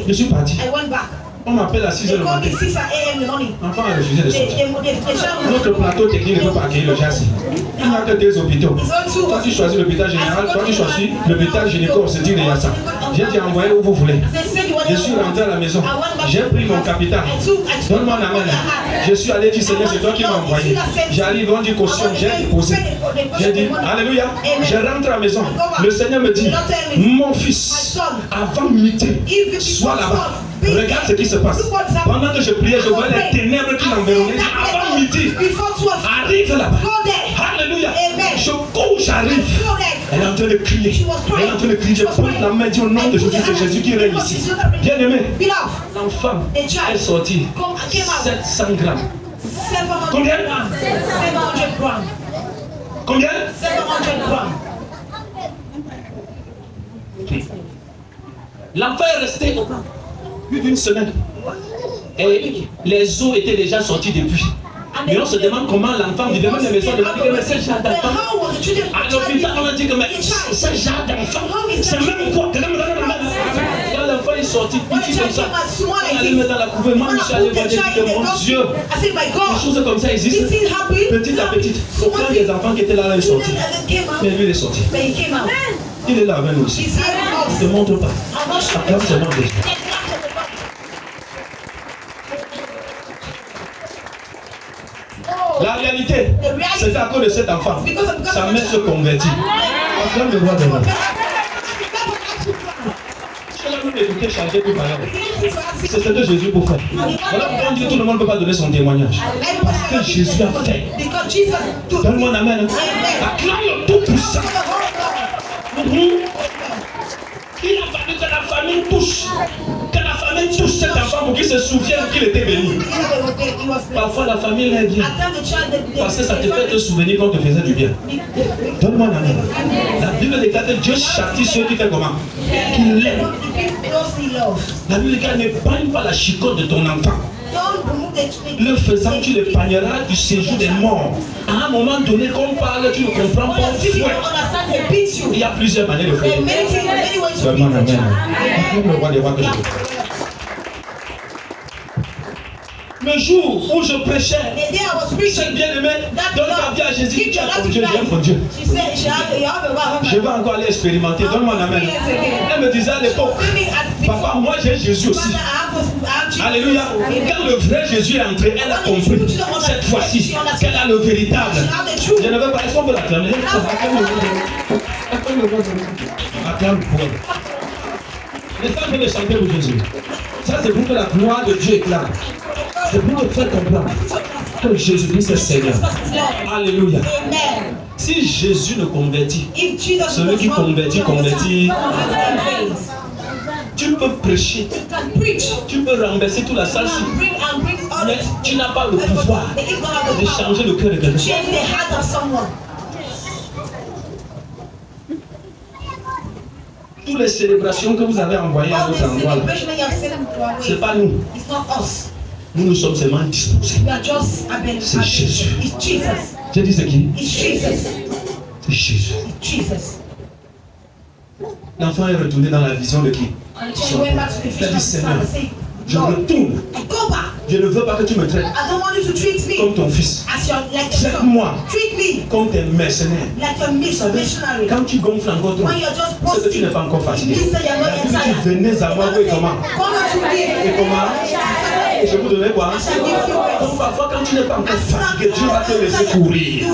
Je suis parti. On m'appelle à 6h le matin. L'enfant a refusé de sortir. Notre plateau technique ne peut pas accueillir le châssis. Il n'y a que 2 hôpitaux. Toi tu choisis l'hôpital général, toi tu choisis l'hôpital gynéco se dit de Yassa. J'ai dit envoyez où vous voulez. Je suis rentré à la maison. J'ai pris mon capital. Donne-moi la main. Je suis allé dire Seigneur, c'est toi qui m'as envoyé. J'arrive, on dit caution, j'ai déposé. J'ai dit Alléluia. Je rentre à la maison. Le Seigneur me dit, mon fils, avant midi, sois là-bas. Regarde ce qui se passe. Pendant que je priais, je voyais les ténèbres qui l'environnaient. Avant midi, arrive là-bas. Alléluia. Je cours, j'arrive. Elle est en train de crier. Elle est en train de crier. Je prends la main, dit au nom de Jésus, c'est Jésus qui règne ici. Bien aimé, l'enfant est sorti 700 grammes. Combien? 700 grammes. Combien? 700 grammes. L'enfant est resté plus d'une semaine. Et les os étaient déjà sortis depuis. Mais on se demande comment l'enfant vivait. Même les maisons demandent que c'est genre d'enfant. À l'hôpital, on a dit que c'est genre d'enfant. C'est même quoi? Quand l'enfant est sorti, petit comme ça, on allait le mettre dans la couveuse. Moi, je suis allé voir Dieu que mon Dieu, des choses comme ça existent. Petit à petit. Aucun des enfants qui étaient là est sorti. Mais lui, il est sorti. Il est là avec nous aussi. Ne te montre pas. Acclame ce nom de Dieu. La réalité, c'est à cause de cet enfant. Sa mère se convertit. Acclame le roi des rois. C'est ce que Jésus pour faire. Voilà pourquoi on dit que tout le monde ne peut pas donner son témoignage. Parce que Jésus a fait. Donne-moi la main. Acclame le tout-puissant. Il a fallu que la famille touche, que la famille touche cet enfant pour qu'il se souvienne qu'il était béni. Parfois la famille l'aide bien. Parce que ça te fait te souvenir qu'on te faisait du bien. Donne-moi un amen. La Bible déclare que Dieu châtie ceux qui font comment? Qu'il l'aime. La Bible déclare ne bagne pas la chicote de ton enfant. Le faisant, tu le bagneras du séjour des morts. À un moment donné, quand on parle, tu ne comprends pas. Il y a plusieurs manières de faire. Donne-moi un amen. Le roi des rois que je veux. Le jour où je prêchais, cette bien-aimée donne ta vie à Jésus. Tu as ton Dieu, j'aime ton Dieu. Je vais encore aller expérimenter. Donne-moi un amen. Elle me disait à l'époque, papa, moi j'ai Jésus aussi. Alléluia. Quand le vrai Jésus est entré, elle a compris cette fois-ci qu'elle a le véritable. Je ne veux pas. Est-ce qu'on peut l'acclamer? Acclame pour elle. Les femmes veulent chanter pour Jésus. Ça, c'est pour que la gloire de Dieu éclate. C'est pour te faire comprendre que Jésus-Christ est Seigneur. Alléluia. Si Jésus ne convertit, celui qui convertit. Tu peux prêcher, tu peux renverser toute la salle, mais tu n'as pas le pouvoir de changer le cœur de quelqu'un. Toutes les célébrations que vous avez envoyées à notre endroit, ce n'est pas nous. Nous sommes seulement disposés. C'est Jésus. J'ai dit c'est qui? C'est Jésus. L'enfant est retourné dans la vision de qui? Il a dit Seigneur, je retourne. Je ne veux pas que tu me traites comme ton fils. Traite-moi comme tes mercenaires. Vous savez, quand tu gonfles encore trop, c'est que tu n'es pas encore fatigué. Tu venais à moi, oui, comment? Et comment? Et je vous donnais quoi? Donc parfois quand tu n'es pas encore fatigué, Dieu va te laisser courir.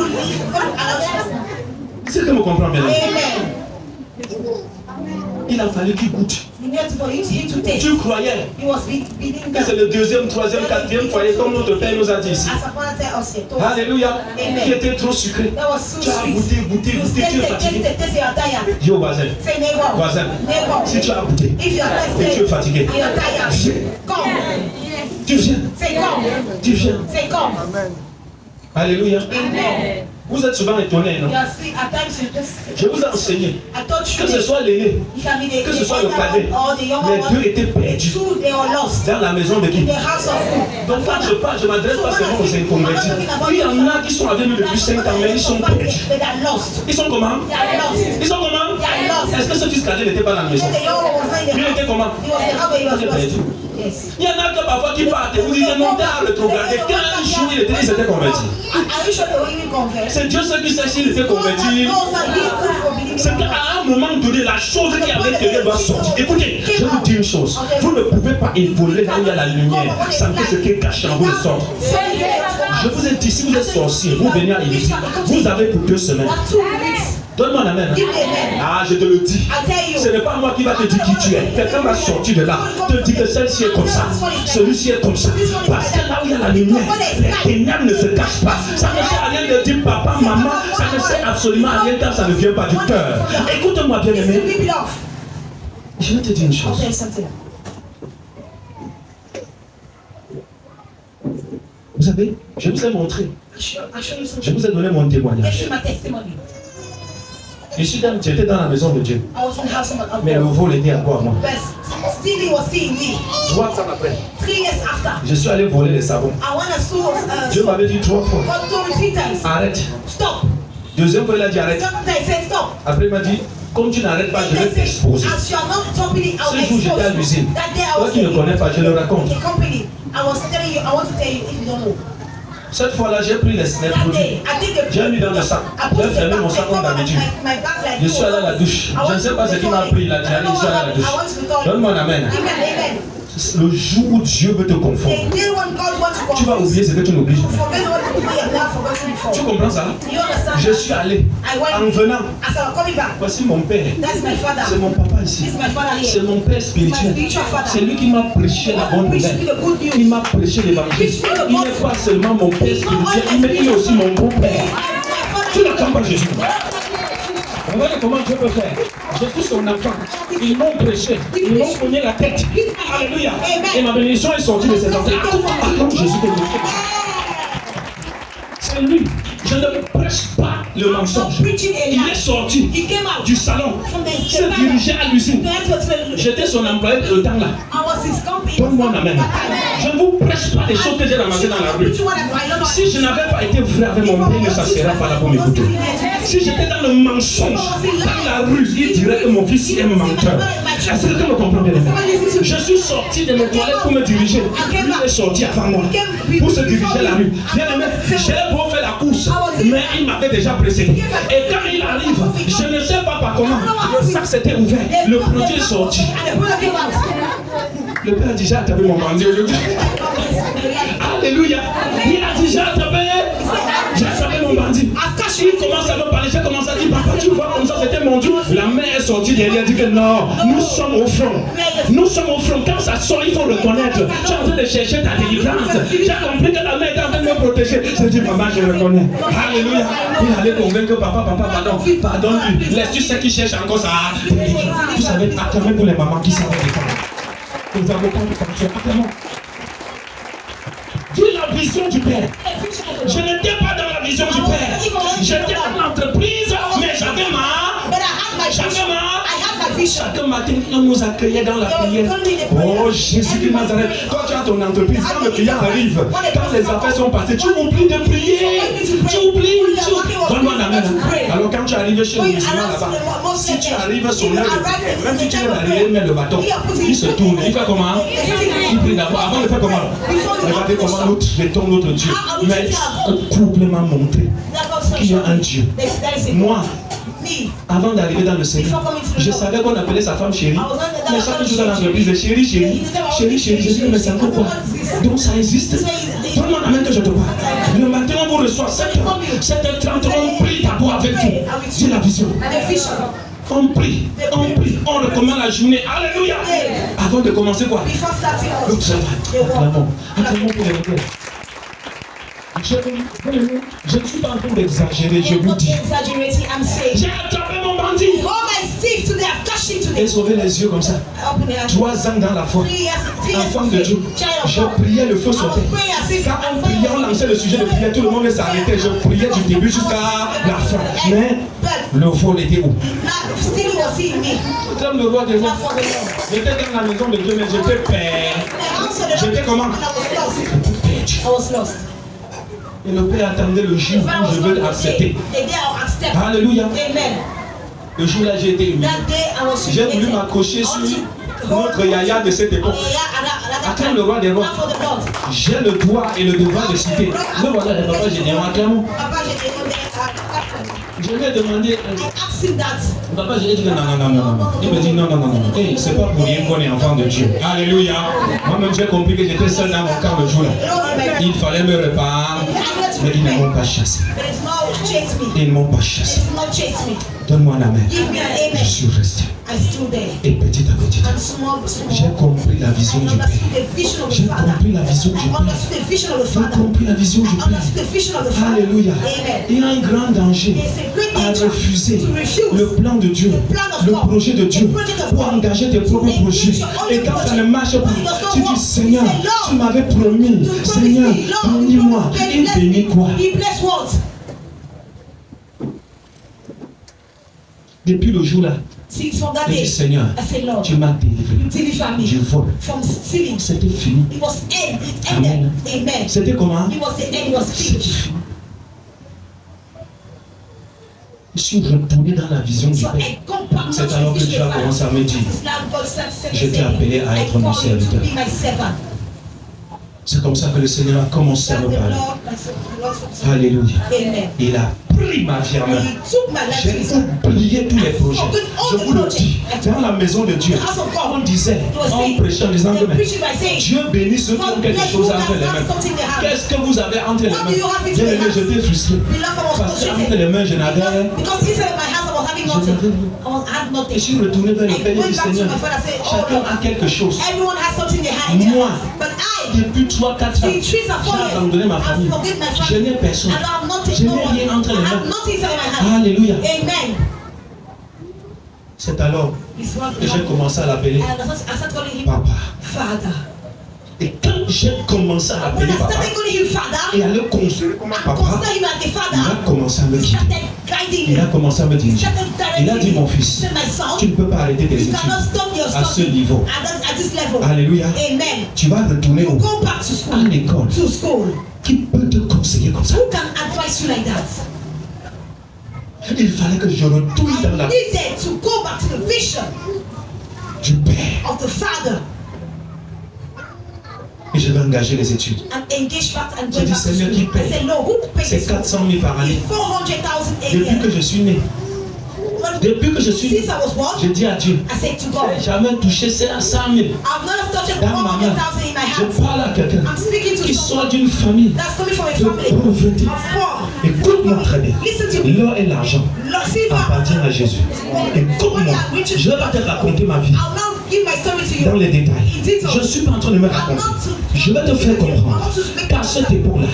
C'est que me comprends bien. Il a fallu qu'il goûte. Tu croyais que c'est le deuxième, troisième, quatrième foyer comme notre Père nous a dit ici. Alléluia. Qui était trop sucré. Tu as goûté, tu es fatigué. Dis au voisin, si tu as goûté et tu es fatigué, tu viens. Alléluia. Vous êtes souvent étonnés, non? Je vous ai enseigné que ce soit l'aîné, que ce soit le cadet, les deux étaient perdus dans la maison de qui? Donc quand je parle, je m'adresse pas seulement aux inconvertis. Il y en a qui sont avec nous depuis 5 ans, mais ils sont perdus. Ils sont comment? Est-ce que ce fils cadet n'était pas dans la maison? Il était comment? Il était perdu. Il y en a que parfois qui partent et vous dites non, t'as le trop gardé. 15 jours, il s'était converti. C'est Dieu seul qui sait s'il était converti. C'est qu'à un moment donné, la chose qui avait été doit sortir. Écoutez, je vous dis une chose. Vous ne pouvez pas évoluer là où il y a la lumière sans que ce qui est caché en vous le sorte. Je vous ai dit, si vous êtes sorcier, vous venez à l'église, vous avez pour 2 semaines. Donne-moi un amen. Ah, je te le dis. Ce n'est pas moi qui va te dire qui tu es. Quelqu'un va sortir de là, te dire que celle-ci est comme ça, celui-ci est comme ça. Parce que là où il y a la lumière, les ténèbres ne se cachent pas. Ça ne sert à rien de dire papa, maman, ça ne sert absolument à rien car ça ne vient pas du cœur. Écoute-moi bien aimé. Je vais te dire une chose. Vous savez, je vous ai montré. Je vous ai donné mon témoignage. J'étais dans la maison de Dieu. Mais le vol était à quoi moi? 3 ans après, je suis allé voler les savons. Dieu m'avait dit 3 fois. Arrête. Deuxième fois, il a dit arrête. Après, il m'a dit, comme tu n'arrêtes pas, je vais t'exposer. Ce jour, j'étais à l'usine. Toi qui ne connais pas, je le raconte. Cette fois-là, j'ai pris les produits. J'ai mis dans le sac. J'ai fermé mon sac comme d'habitude. Je suis allé à la douche. Je ne sais pas ce qui m'a pris. Il a dit, allez, je suis allé à la douche. Donne-moi un amen. Le jour où Dieu veut te confondre, tu vas oublier ce que tu n'oublies jamais. Tu comprends ça? Je suis allé. En venant, voici mon père. C'est mon papa ici. C'est mon père spirituel. C'est lui qui m'a prêché la bonne nouvelle. Il m'a prêché l'évangile. Il n'est pas seulement mon père spirituel, mais il est aussi mon beau-père. Tu ne comprends pas Jésus? Regardez comment Dieu peut faire. J'ai pris son enfant. Ils m'ont prêché. Ils m'ont cogné la tête. Alléluia. Et ma bénédiction est sortie de ses enfants. Comme Jésus est venu. C'est lui. Je ne prêche pas le mensonge. Il est sorti du salon, se dirigeait à l'usine. J'étais son employé le temps là. Donne-moi la main. Je ne vous prêche pas des choses que j'ai ramassées dans la rue. Si je n'avais pas été vrai avec mon père, ne s'assera pas là pour m'écouter. Si j'étais dans le mensonge, dans la rue, il dirait que mon fils est menteur. Est-ce que vous comprenez? Je suis sorti de mes toilettes pour me diriger. Lui est sorti avant moi pour se diriger la rue. Bien aimé, j'ai beau faire la course, mais il m'avait déjà précédé. Et quand il arrive, je ne sais pas par comment, le sac s'était ouvert, le produit est sorti. Le père a déjà attrapé mon bandit aujourd'hui. Alléluia. Il a déjà attrapé. J'ai attrapé mon bandit. Il commence à me parler. J'ai commencé à dire, papa, tu vois comme ça, c'était mon Dieu. La mère est sortie derrière, dit que non, nous sommes au front. Nous sommes au front. Quand ça sort, il faut reconnaître. Tu es en train de chercher ta délivrance. J'ai compris que la mère est en train de me protéger. J'ai dit, maman, je reconnais. Alléluia. Il allait convaincre papa, pardon. Pardonne-lui. Laisse-tu ceux qui cherchent encore ça. Vous savez, acclamez pour les mamans qui savent défendre. Les avocats de fonction, acclamons. Dis la vision du Père. Je n'étais pas dans la vision du Père. J'étais dans l'entreprise, mais j'avais chaque matin, on nous accueillait dans la prière. Oh Jésus de Nazareth. Quand tu as ton entreprise, quand le client arrive, quand les affaires sont passées, tu oublies de prier. Tu oublies. Donne-moi la main. Alors quand tu arrives chez le musulman là-bas, si tu arrives sur l'heure de prière, même si tu es arrivé, il met le bâton. Il se tourne. Il fait comment? Il prie d'abord. Avant de faire comment? Regardez comment nous traitons notre Dieu. Mais un couple m'a montré qu'il y a un Dieu. Moi, avant d'arriver dans le Seigneur, je savais qu'on appelait sa femme chérie. Mais chaque jour dans l'entreprise, chérie. Je dis, mais c'est encore quoi? Donc ça existe. Donne-moi la main que je te parle. Le matin, on vous reçoit 7h30, on prie d'abord avec vous. Dis la vision. On prie, on recommande la journée. Alléluia. Avant de commencer quoi? Acclamons pour les requêtes. Je ne suis pas en train d'exagérer, je vous dis. J'ai attrapé mon bandit. Et sauvé les yeux comme ça. 3 ans dans la foi. Enfant de Dieu. Je priais, le feu sautait. Quand on priait, on lançait le sujet de prière, tout le monde s'arrêtait. Je priais du début jusqu'à la fin. Mais le vol était où? Comme le roi des rois. J'étais dans la maison de Dieu, mais j'étais père. J'étais comment? Et le Père attendait le jour où je veux accepter. Alléluia. Le jour là, j'ai été humilié. J'ai voulu m'accrocher sur notre Yaya de cette époque. Attends le roi des rois. J'ai le droit et le devoir de citer. Le voilà, le papa général, acclamons. Je lui ai demandé. Papa, j'ai dit non. Il me dit non. Hey, c'est pas pour rien qu'on est enfant de Dieu. Alléluia. Moi-même, j'ai compris que j'étais seul dans mon camp le jour là. Il fallait me reprendre. Mais ils ne m'ont pas chassé. Ils ne m'ont pas chassé. Donne-moi la main. Je suis resté. Et petit à petit, j'ai compris la vision du Père. J'ai compris la vision du Père. J'ai compris la vision du Père. Alléluia. Il y a un grand danger à refuser le plan de Dieu, le projet de Dieu, pour engager tes propres projets. Et quand ça ne marche pas, tu dis Seigneur, tu m'avais promis, Seigneur, bénis-moi. Il bénit quoi? Depuis le jour là, je dis Seigneur, tu m'as délivré du vol. C'était fini. Amen. C'était comment? C'était fini. Je suis retourné dans la vision du Père. C'est alors que Dieu a commencé à me dire, je t'ai appelé à être mon serviteur. C'est comme ça que le Seigneur a commencé à me parler. Alléluia. Il a pris ma vie en main. J'ai oublié tous les projets. Je vous le dis, dans la maison de Dieu, on disait, on prêchait en disant que Dieu bénit ceux qui ont quelque chose entre les mains. Qu'est-ce que vous avez entre les mains? Bien aimé, j'étais frustré. Parce qu'entre les mains, je n'avais rien. Et je suis retourné vers le Père et dit Seigneur, chacun a quelque chose. Moi, depuis 3-4 ans, j'ai abandonné ma famille. Je n'ai personne. Je n'ai rien entre les mains. Alléluia. C'est alors que j'ai commencé à l'appeler Papa. Et quand j'ai commencé à l'appeler Papa et à le consoler comme un papa, il a commencé à me guider. Il a commencé à me dire, il a dit mon fils, tu ne peux pas arrêter tes études à ce niveau. Alléluia. Tu vas retourner à l'école. Qui peut te conseiller comme ça? Il fallait que je retourne dans la du Père. Et je vais engager les études. J'ai dit, Seigneur, qui paye? C'est 400 000 par année. Depuis que je suis né. Depuis que je suis né, j'ai dit à Dieu, je n'ai jamais touché 100 000 dans ma main. Je parle à quelqu'un qui sort d'une famille de pauvreté. Écoute-moi très bien. L'or et l'argent appartiennent à Jésus. Écoute-moi. Je vais pas te raconter ma vie dans les détails. Je ne suis pas en train de me raconter. Je vais te faire comprendre qu'à cette époque-là,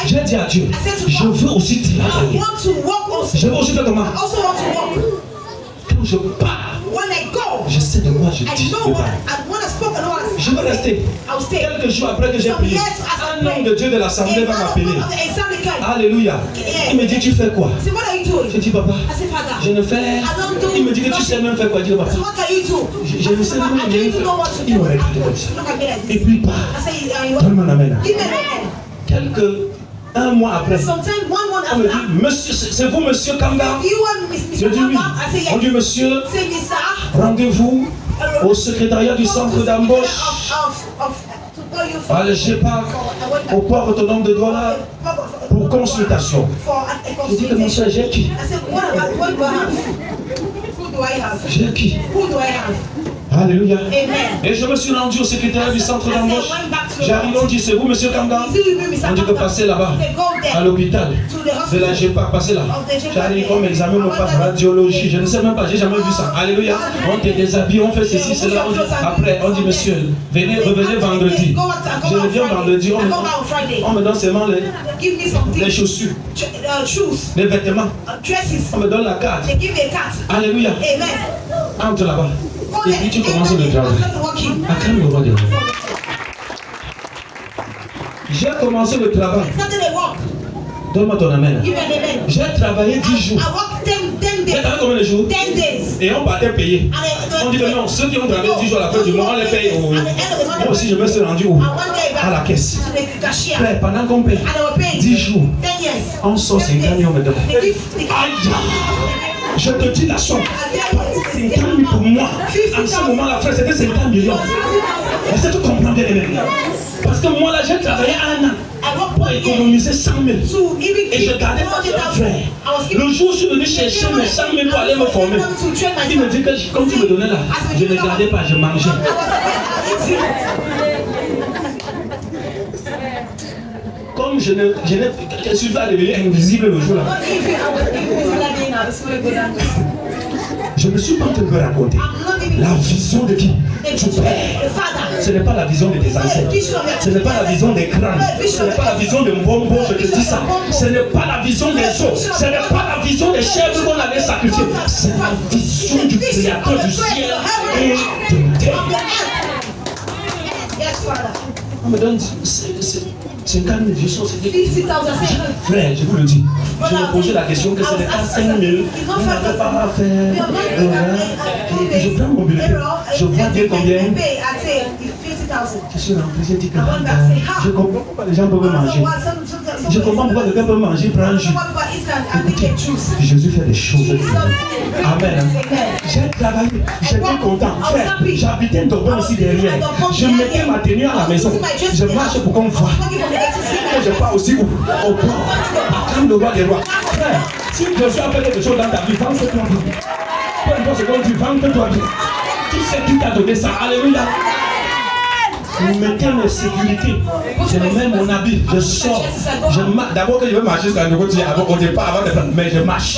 j'ai dit à Dieu, je veux aussi travailler. Je veux aussi faire comment? Quand je pars, je sais de quoi je dis. Je vais rester. Quelques jours après que j'ai prié, un homme de Dieu de l'Assemblée va m'appeler. Alléluia. Il me dit, tu fais quoi? Je dis, papa, je ne fais. Il me dit que tu sais même faire quoi? Je dis, papa, je ne sais même pas. Il me regarde comme ça. Et puis il part. Donne-moi la main là. Un mois après, on me dit, monsieur, c'est vous, monsieur Kamba? Je dis oui. On dit, monsieur, rendez-vous au secrétariat du centre d'embauche à l'EGEPAC, au port autonome de Douala, pour consultation. Je dis que mon frère, j'ai qui? J'ai qui? Alléluia. Et je me suis rendu au secrétariat du centre d'embauche. J'arrive, on dit, c'est vous, monsieur Kamba? On dit que passez là-bas, à l'hôpital de la GEPA, passez là. J'arrive comme examen, on passe radiologie. Je ne sais même pas, j'ai jamais vu ça. Alléluia. On te déshabille, on fait ceci, cela. Après, on dit, monsieur, revenez vendredi. Je reviens vendredi, on me donne seulement les chaussures, les vêtements. On me donne la carte. Alléluia. Entre là-bas. Et puis tu commences le travail. À quand le roi des rois? J'ai commencé le travail. Donne-moi ton amen. J'ai travaillé 10 jours. J'ai travaillé combien de jours? Et on partait payer. On dit que non, ceux qui ont travaillé 10 jours à la fin du mois, on les paye. Moi aussi, je me suis rendu où? À la caisse. Frère, pendant qu'on paye 10 jours, on sort 50 000, on me donne. Aïe! Je te dis la somme. 50 000 pour moi. En ce moment-là, frère, c'était 50 millions. Est-ce que tu comprends bien, les mecs? Parce que moi, là, j'ai travaillé un an pour économiser 100 000. Et je gardais pas de frère. Le jour où je suis venu chercher mes 100 000 pour aller me former, il me dit que comme tu me donnais là, je ne gardais pas, je mangeais. Comme je suis pas devenu invisible le jour là. Je ne suis pas en train de me raconter la vision de qui? Du Père. Ce n'est pas la vision de tes ancêtres. Ce n'est pas la vision des crânes. Ce n'est pas la vision de Mbombo, je te dis ça. Ce n'est pas la vision des os. Ce n'est pas la vision des chèvres qu'on allait sacrifier. C'est la vision du Créateur du ciel et de terre. On me donne 50 000 visions. Frère, je vous le dis. Je me posais la question que ce n'est pas 5 000. On n'avait pas à faire. Et je prends mon bulletin. Je vois bien combien. Je suis rentré, j'ai dit que je comprends pourquoi les gens peuvent manger. Je comprends pourquoi quelqu'un peut manger, prendre un jus. Écoutez, Jésus fait des choses. Amen. J'ai travaillé, j'étais content. Frère, j'habitais Dogon ici derrière. Je mettais ma tenue à la maison. Je marche pour qu'on voit. Et je pars aussi où? Au port. À quand le roi des rois. Frère, si je suis appelé quelque chose dans ta vie, vends-toi bien. Peu importe ce qu'on dit, vends-toi bien. Qui c'est qui t'a donné ça? Alléluia. Je mettais mes sécurités, je mets mon habit, je sors, je marche. D'abord que je veux marcher sur le côté, avant qu'on départ, avant de prendre, mais je marche.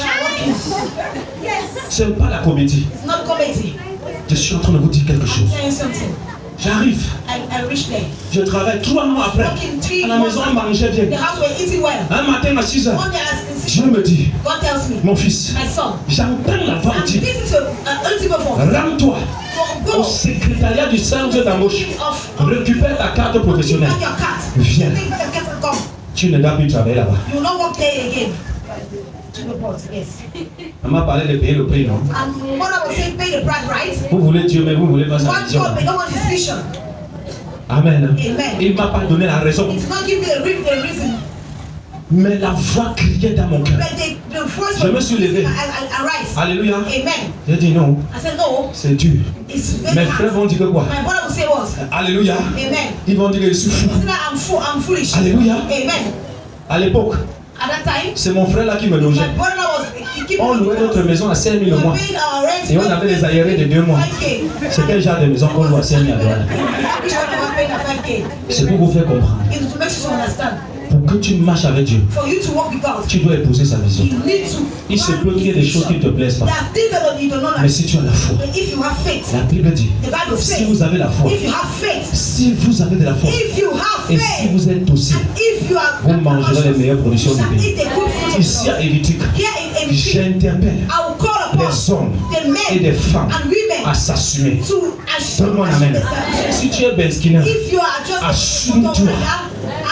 Ce n'est pas la comédie. Je suis en train de vous dire quelque chose. J'arrive. Je travaille 3 mois après. À la maison, on mangeait bien. Un matin à 6 h, Dieu me dit, God tells me, mon fils, my son, j'entends la voix and dire, this is an ultimate voice. rends-toi Go au secrétariat du centre d'embauche. of Récupère ta carte professionnelle. back your card. Viens. Take back your card and come. Tu ne dois plus travailler là-bas. You will not work there again. To the boss, yes. On m'a parlé de payer le prix, non? And what I was saying, pay the price, right? Vous voulez Dieu, mais vous voulez pas sa Want vision. God, but don't want His vision. Amen. Amen. Il ne m'a pas donné la raison. It's not give me the reason, Mais la voix criait dans mon cœur. but the voice Je me suis levé. I rise. Alléluia. Amen. J'ai dit non, I said no. c'est dur. It's very Mes hard. frères vont dire que quoi? My brother will say what? Alléluia. Amen. Ils vont dire que je suis fou. He said I'm foolish. Alléluia. Amen. À l'époque, At that time, c'est mon frère là qui me my logeait. brother was keeping On louait notre maison à 5 000 le mois. Et Et on avait des aérés de 2 mois. C'est quel genre de maison qu'on loue à 5 000 à Douala? C'est pour vous faire comprendre. Pour que tu marches avec Dieu, For you to walk with God, tu dois épouser sa vision. you need to. Il se peut qu'il y ait des choses qui ne te plaisent pas. There are things that you don't know. Mais si tu as la foi, But if you have faith, la Bible dit, the Bible si says, vous avez la foi, if you have faith, si vous avez de la foi, if you have et si faith, vous êtes aussi, and if you are, vous mangerez les meilleures productions you du shall pays. eat the good fruit of Ici God. à Héritique, Here in Emichi, j'interpelle I will call upon les hommes the et men des femmes and women à s'assumer. to Donne-moi assume amen. themselves. Si tu es Benskina, If you are just assume-toi.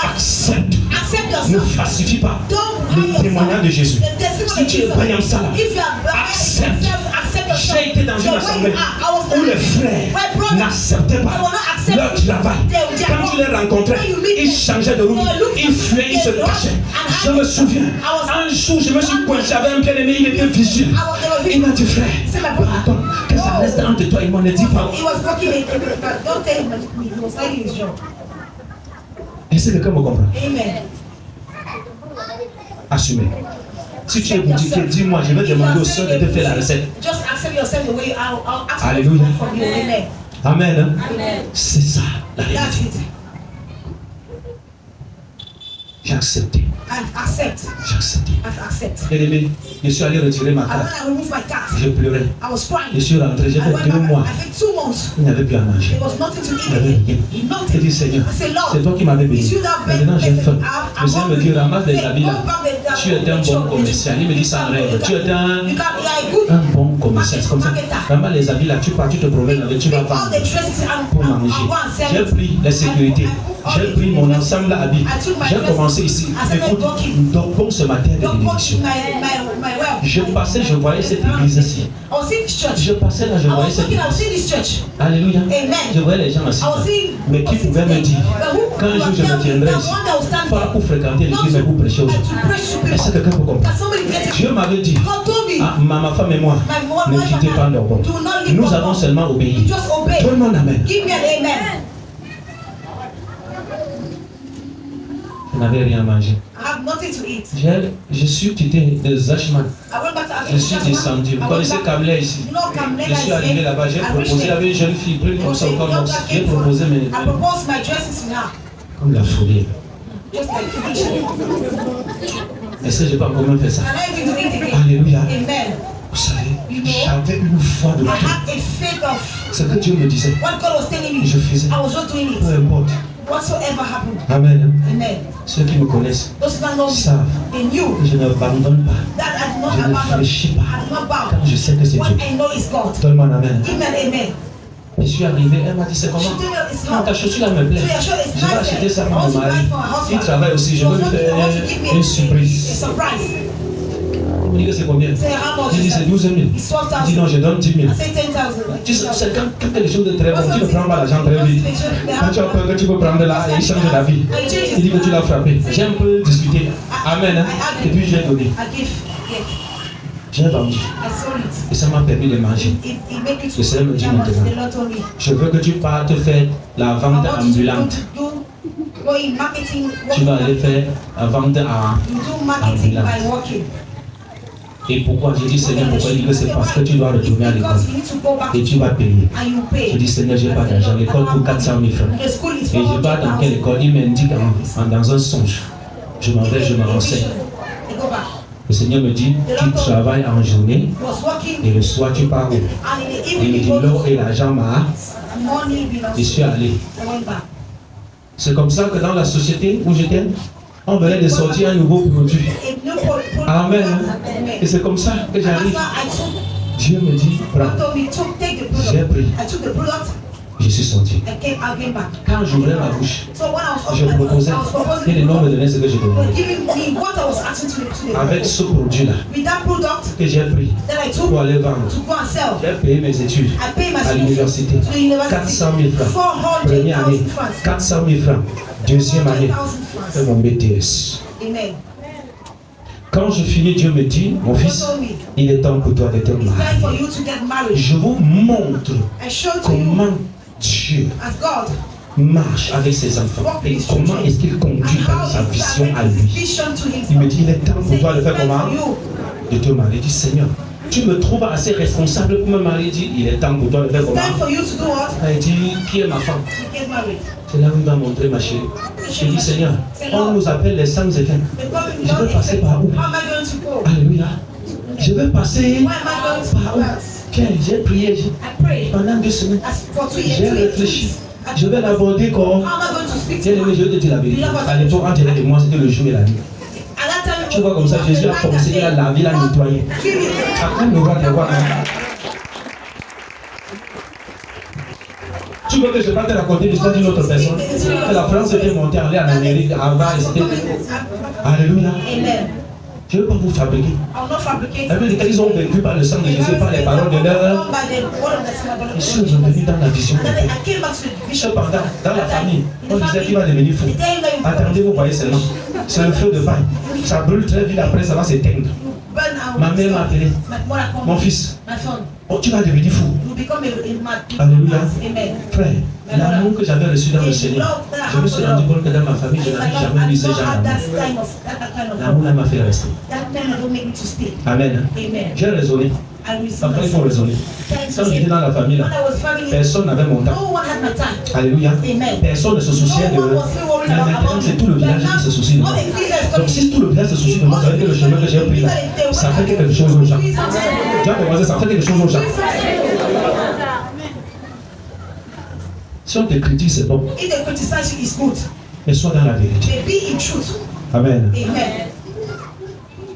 Accepte. accept Ne yourself. falsifie pas Don't le hide témoignage yourself. de Jésus. The testimony Si of tu es Jesus. Bayam Salah, If you are accepte. accept yourself. J'ai été dans une The way assemblée you are, I was où les there. frères My brother, n'acceptaient I will pas not accept leur travail. their Quand tu les rencontrais, When you meet ils them, changeaient de route, they look ils fuyaient, ils se they cachaient. run Je and me hide. souviens, I was- un jour, je me suis coincé avec un bien-aimé, il était vigile. Il m'a dit, frère, C'est ma brother. attends, que ça reste entre toi et moi, ne dis pas. He was working but don't tell him he was hiding his job. Est-ce que quelqu'un me comprend? Amen. Assumez. Si tu es boutiquier, dis-moi, je vais demander aux soeurs de te faire la recette. Just accept yourself the way you are. I'll ask Alléluia. from you. Amen. Amen. Hein? Amen. C'est ça, la That's réalité. it. J'ai accepté. I've accept. J'ai accepté. I've accept. Bien aimé, je suis allé retirer ma And carte. when I removed my card, Je pleurais. I was Je crying. suis rentré, j'ai I fait went 2 back. mois. I think 2 months. Il n'y avait plus à manger. There was nothing to Il n'y avait eat rien. again. J'ai Nothing. dit, Seigneur, I said, Lord, c'est toi qui m'avais béni. it's you that Maintenant, j'ai faim. I'm Le Seigneur me dit, hungry. ramasse les Say, habits là. go back the- Tu es un bon commercial. Il me dit ça en rêve. Tu es You are a good un bon commercial. C'est comme ça. Ramasse les habits là. Tu pars, tu te promènes avec, tu vas all vendre the dresses and pour go manger. and sell J'ai it. pris la sécurité. J'ai pris mon ensemble à habits. J'ai commencé ici. Écoute, donc ce matin de Don't put bénédiction. my wealth. Je passais, je voyais cette église-ci. I was seeing this church. Je passais là, je I voyais was cette looking, I was église. seeing this church. Alléluia. Amen. Je voyais les gens assis. I was seeing. Mais qui pouvait me dire qu'un jour je me tiendrai ici, pas pour fréquenter l'église, mais pour prêcher aux gens. Est-ce que quelqu'un peut comprendre? Dieu m'avait dit, God told me, ah, ma femme et moi, ne quittez pas nos bons. do not leave Nous God avons alone. seulement obéi. You just obey. Tout le monde amen. Give me an amen. Je n'avais rien à manger. I have nothing to eat. Je suis quitté de Zachman. I went back to Je suis descendu. Vous connaissez Kamler ici? You know, Kamler Je suis arrivé là-bas, j'ai proposé, il y avait une jeune fille, plus comme ça encore, donc j'ai proposé mes I proposed my dresses to her. comme la folie. Just like fish. Est-ce que je peux encore même faire ça? And I even to eat again. Alléluia. Amen. Vous savez, j'avais une foi de I Dieu. had a faith of Ce que Dieu me disait, what God was telling me. je faisais. I was just doing Peu it. importe. Whatsoever happened. Amen. Amen. Ceux qui me connaissent Those who don't know me, savent they knew que je n'abandonne pas. that I did not Je ne abandon. fléchis pas. I did not bow. Quand je sais que c'est What Dieu. I know is God. Donne-moi un amen. Give me an amen. Je suis arrivé, elle m'a dit c'est comment? She told me it's Non, not. ta chaussure là me plaît. So your shirt is Je vais nice. acheter ça I pour want mon to buy mari. it for her Il husband. travaille aussi, je She vais was lui not- I want to give faire me une a surprise. surprise. Il me dit que c'est combien? Say how much Il dit is c'est that? 12 000. It's 12,000. Il dit non, je donne 10 000. I say 10,000. Tu sais, c'est quand quelque chose de très bon, tu ne prends pas l'argent très vite. Quand tu as peur que tu peux prendre là et il change la vie. Il dit que tu l'as frappé. J'ai un peu discuté. Amen. Hein? Et puis j'ai donné. I give. J'ai vendu. I sold it. Et ça m'a permis de manger. It made me Le Seigneur me dit how much maintenant, the Lord told me. je veux que tu partes faire la I vente want you to ambulante. go in marketing. Tu vas aller faire la vente à... You do marketing ambulante. by walking. Et pourquoi? J'ai dit Seigneur, pourquoi? Il dit que c'est parce que tu dois retourner à l'école. Because you need to go back Et tu vas payer. and you pay. Je dis Seigneur, j'ai pas d'argent. L'école coûte 400 000 francs. The school is Et je vais dans quelle école? Il m'indique dans un songe. Je m'en vais, je me renseigne. They go back. Le Seigneur me dit, tu travailles en journée He was working et le soir tu pars où? and in the Et il me evening dit, he l'eau goes et l'argent m'a. money belongs. Je suis allé. I went back. C'est comme ça que dans la société où j'étais, on venait de sortir un nouveau produit. A new product Amen. Et c'est comme ça que j'arrive. Dieu me dit, prends. J'ai pris. Je suis sorti. Quand j'ouvrais ma bouche, je me proposais et le nom me donnait ce que je demandais. Avec ce produit-là que j'ai pris pour aller vendre, j'ai payé mes études à l'université. 400 000 francs. Première année, 400 000 francs. Deuxième année, c'est mon BTS. Quand je finis, Dieu me dit, mon fils, il est temps pour toi d'être marié. Je vous montre comment Dieu marche avec ses enfants et comment est-ce qu'il conduit dans sa vision à lui. Il me dit, il est temps pour toi de faire comment? De te marier. Il dit, Seigneur, tu me trouves assez responsable pour me marier. Il dit, il est temps pour toi de faire comment? Il dit, qui est ma femme? C'est là où il va montrer ma chérie. Je dis, Seigneur, on nous appelle les sangs et fins. Je vais passer par où? Alléluia. Je vais passer par où? J'ai prié pendant 2 semaines. J'ai réfléchi. Je vais l'aborder comme. Bien aimé, je vais te dire la vérité. À l'époque, entre elle et moi, c'était le jour et la nuit. Tu vois comme ça, Jésus a commencé à laver, à nettoyer. Après, nous va te voir. Tu veux que je vais te raconter l'histoire d'une autre personne? Que la France était montée, aller en Amérique, avant, et c'était. Alléluia. Je ne veux pas vous fabriquer. Ils ont vécu par le sang de Jésus, par les paroles de leur. Ils sont revenus dans la vision. Cependant, dans la famille, on disait qu'il va devenir fou. Attendez, vous voyez seulement. C'est le feu de paille. Ça brûle très vite, après ça va s'éteindre. Ma mère m'a appelé. Mon fils, oh, tu vas devenir fou. Alléluia. Frère, l'amour que j'avais reçu dans le Seigneur, je me suis rendu compte que dans ma famille, je n'avais jamais eu ce genre d'amour. L'amour m'a fait rester. Amen. J'ai raisonné. Après, il faut raisonner. Quand j'étais dans la famille, là, personne n'avait mon temps. Alléluia. Personne ne se souciait de. Mais maintenant, c'est tout le village qui se soucie de moi. Donc, si tout le village se soucie de moi, ça veut dire que le chemin que j'ai pris là, ça fait quelque chose aux gens. Tu as commencé, ça fait quelque chose aux gens. Si on te critique, c'est bon. Mais sois dans la vérité. Amen.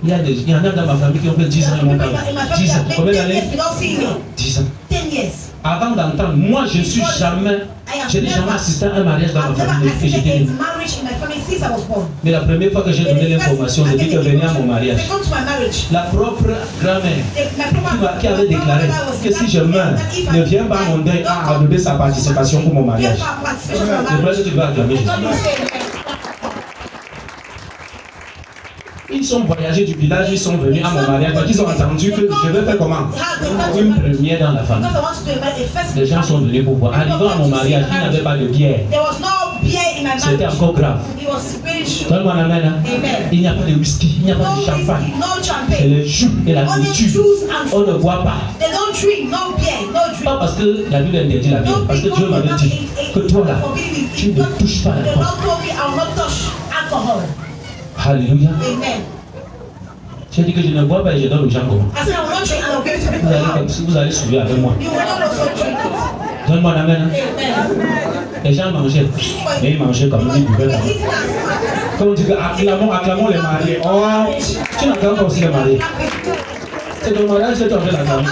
Il y en a dans ma famille qui ont fait 10 ans et m'ont parlé. 10 ans. Combien d'années? 10 ans. Avant d'entendre, moi je n'ai jamais assisté à un mariage dans ma famille depuis que j'étais né. Mais la première fois que j'ai donné l'information, j'ai dit que venez à mon mariage. La propre grand-mère qui avait déclaré que si je meurs, ne viens pas à mon deuil à donner sa participation pour mon mariage. Je crois que tu vas acclamer Jésus. Ils sont voyagés du village, ils sont venus à mon mariage. Donc ils ont entendu que je vais faire comment? Une première dans la famille. Les gens sont venus pour voir. Arrivant à mon mariage, il n'y avait pas de bière. C'était encore grave. Donne-moi un amen. Il n'y a pas de whisky, il n'y a pas de champagne. C'est le jus et la nourriture. On ne boit pas. Pas parce que la Bible interdit la bière, parce que Dieu m'avait dit que toi là, tu ne touches pas l'alcool. Alléluia. J'ai dit que je ne bois pas et je donne aux gens comment. Vous allez sourire avec moi. Donne-moi la main. Les gens mangeaient, mais ils mangeaient comme ils buvaient. Comme on dit que acclamons les mariés. Oh, tu n'acclames pas aussi les mariés. C'est ton mariage que tu as fait l'acclamer.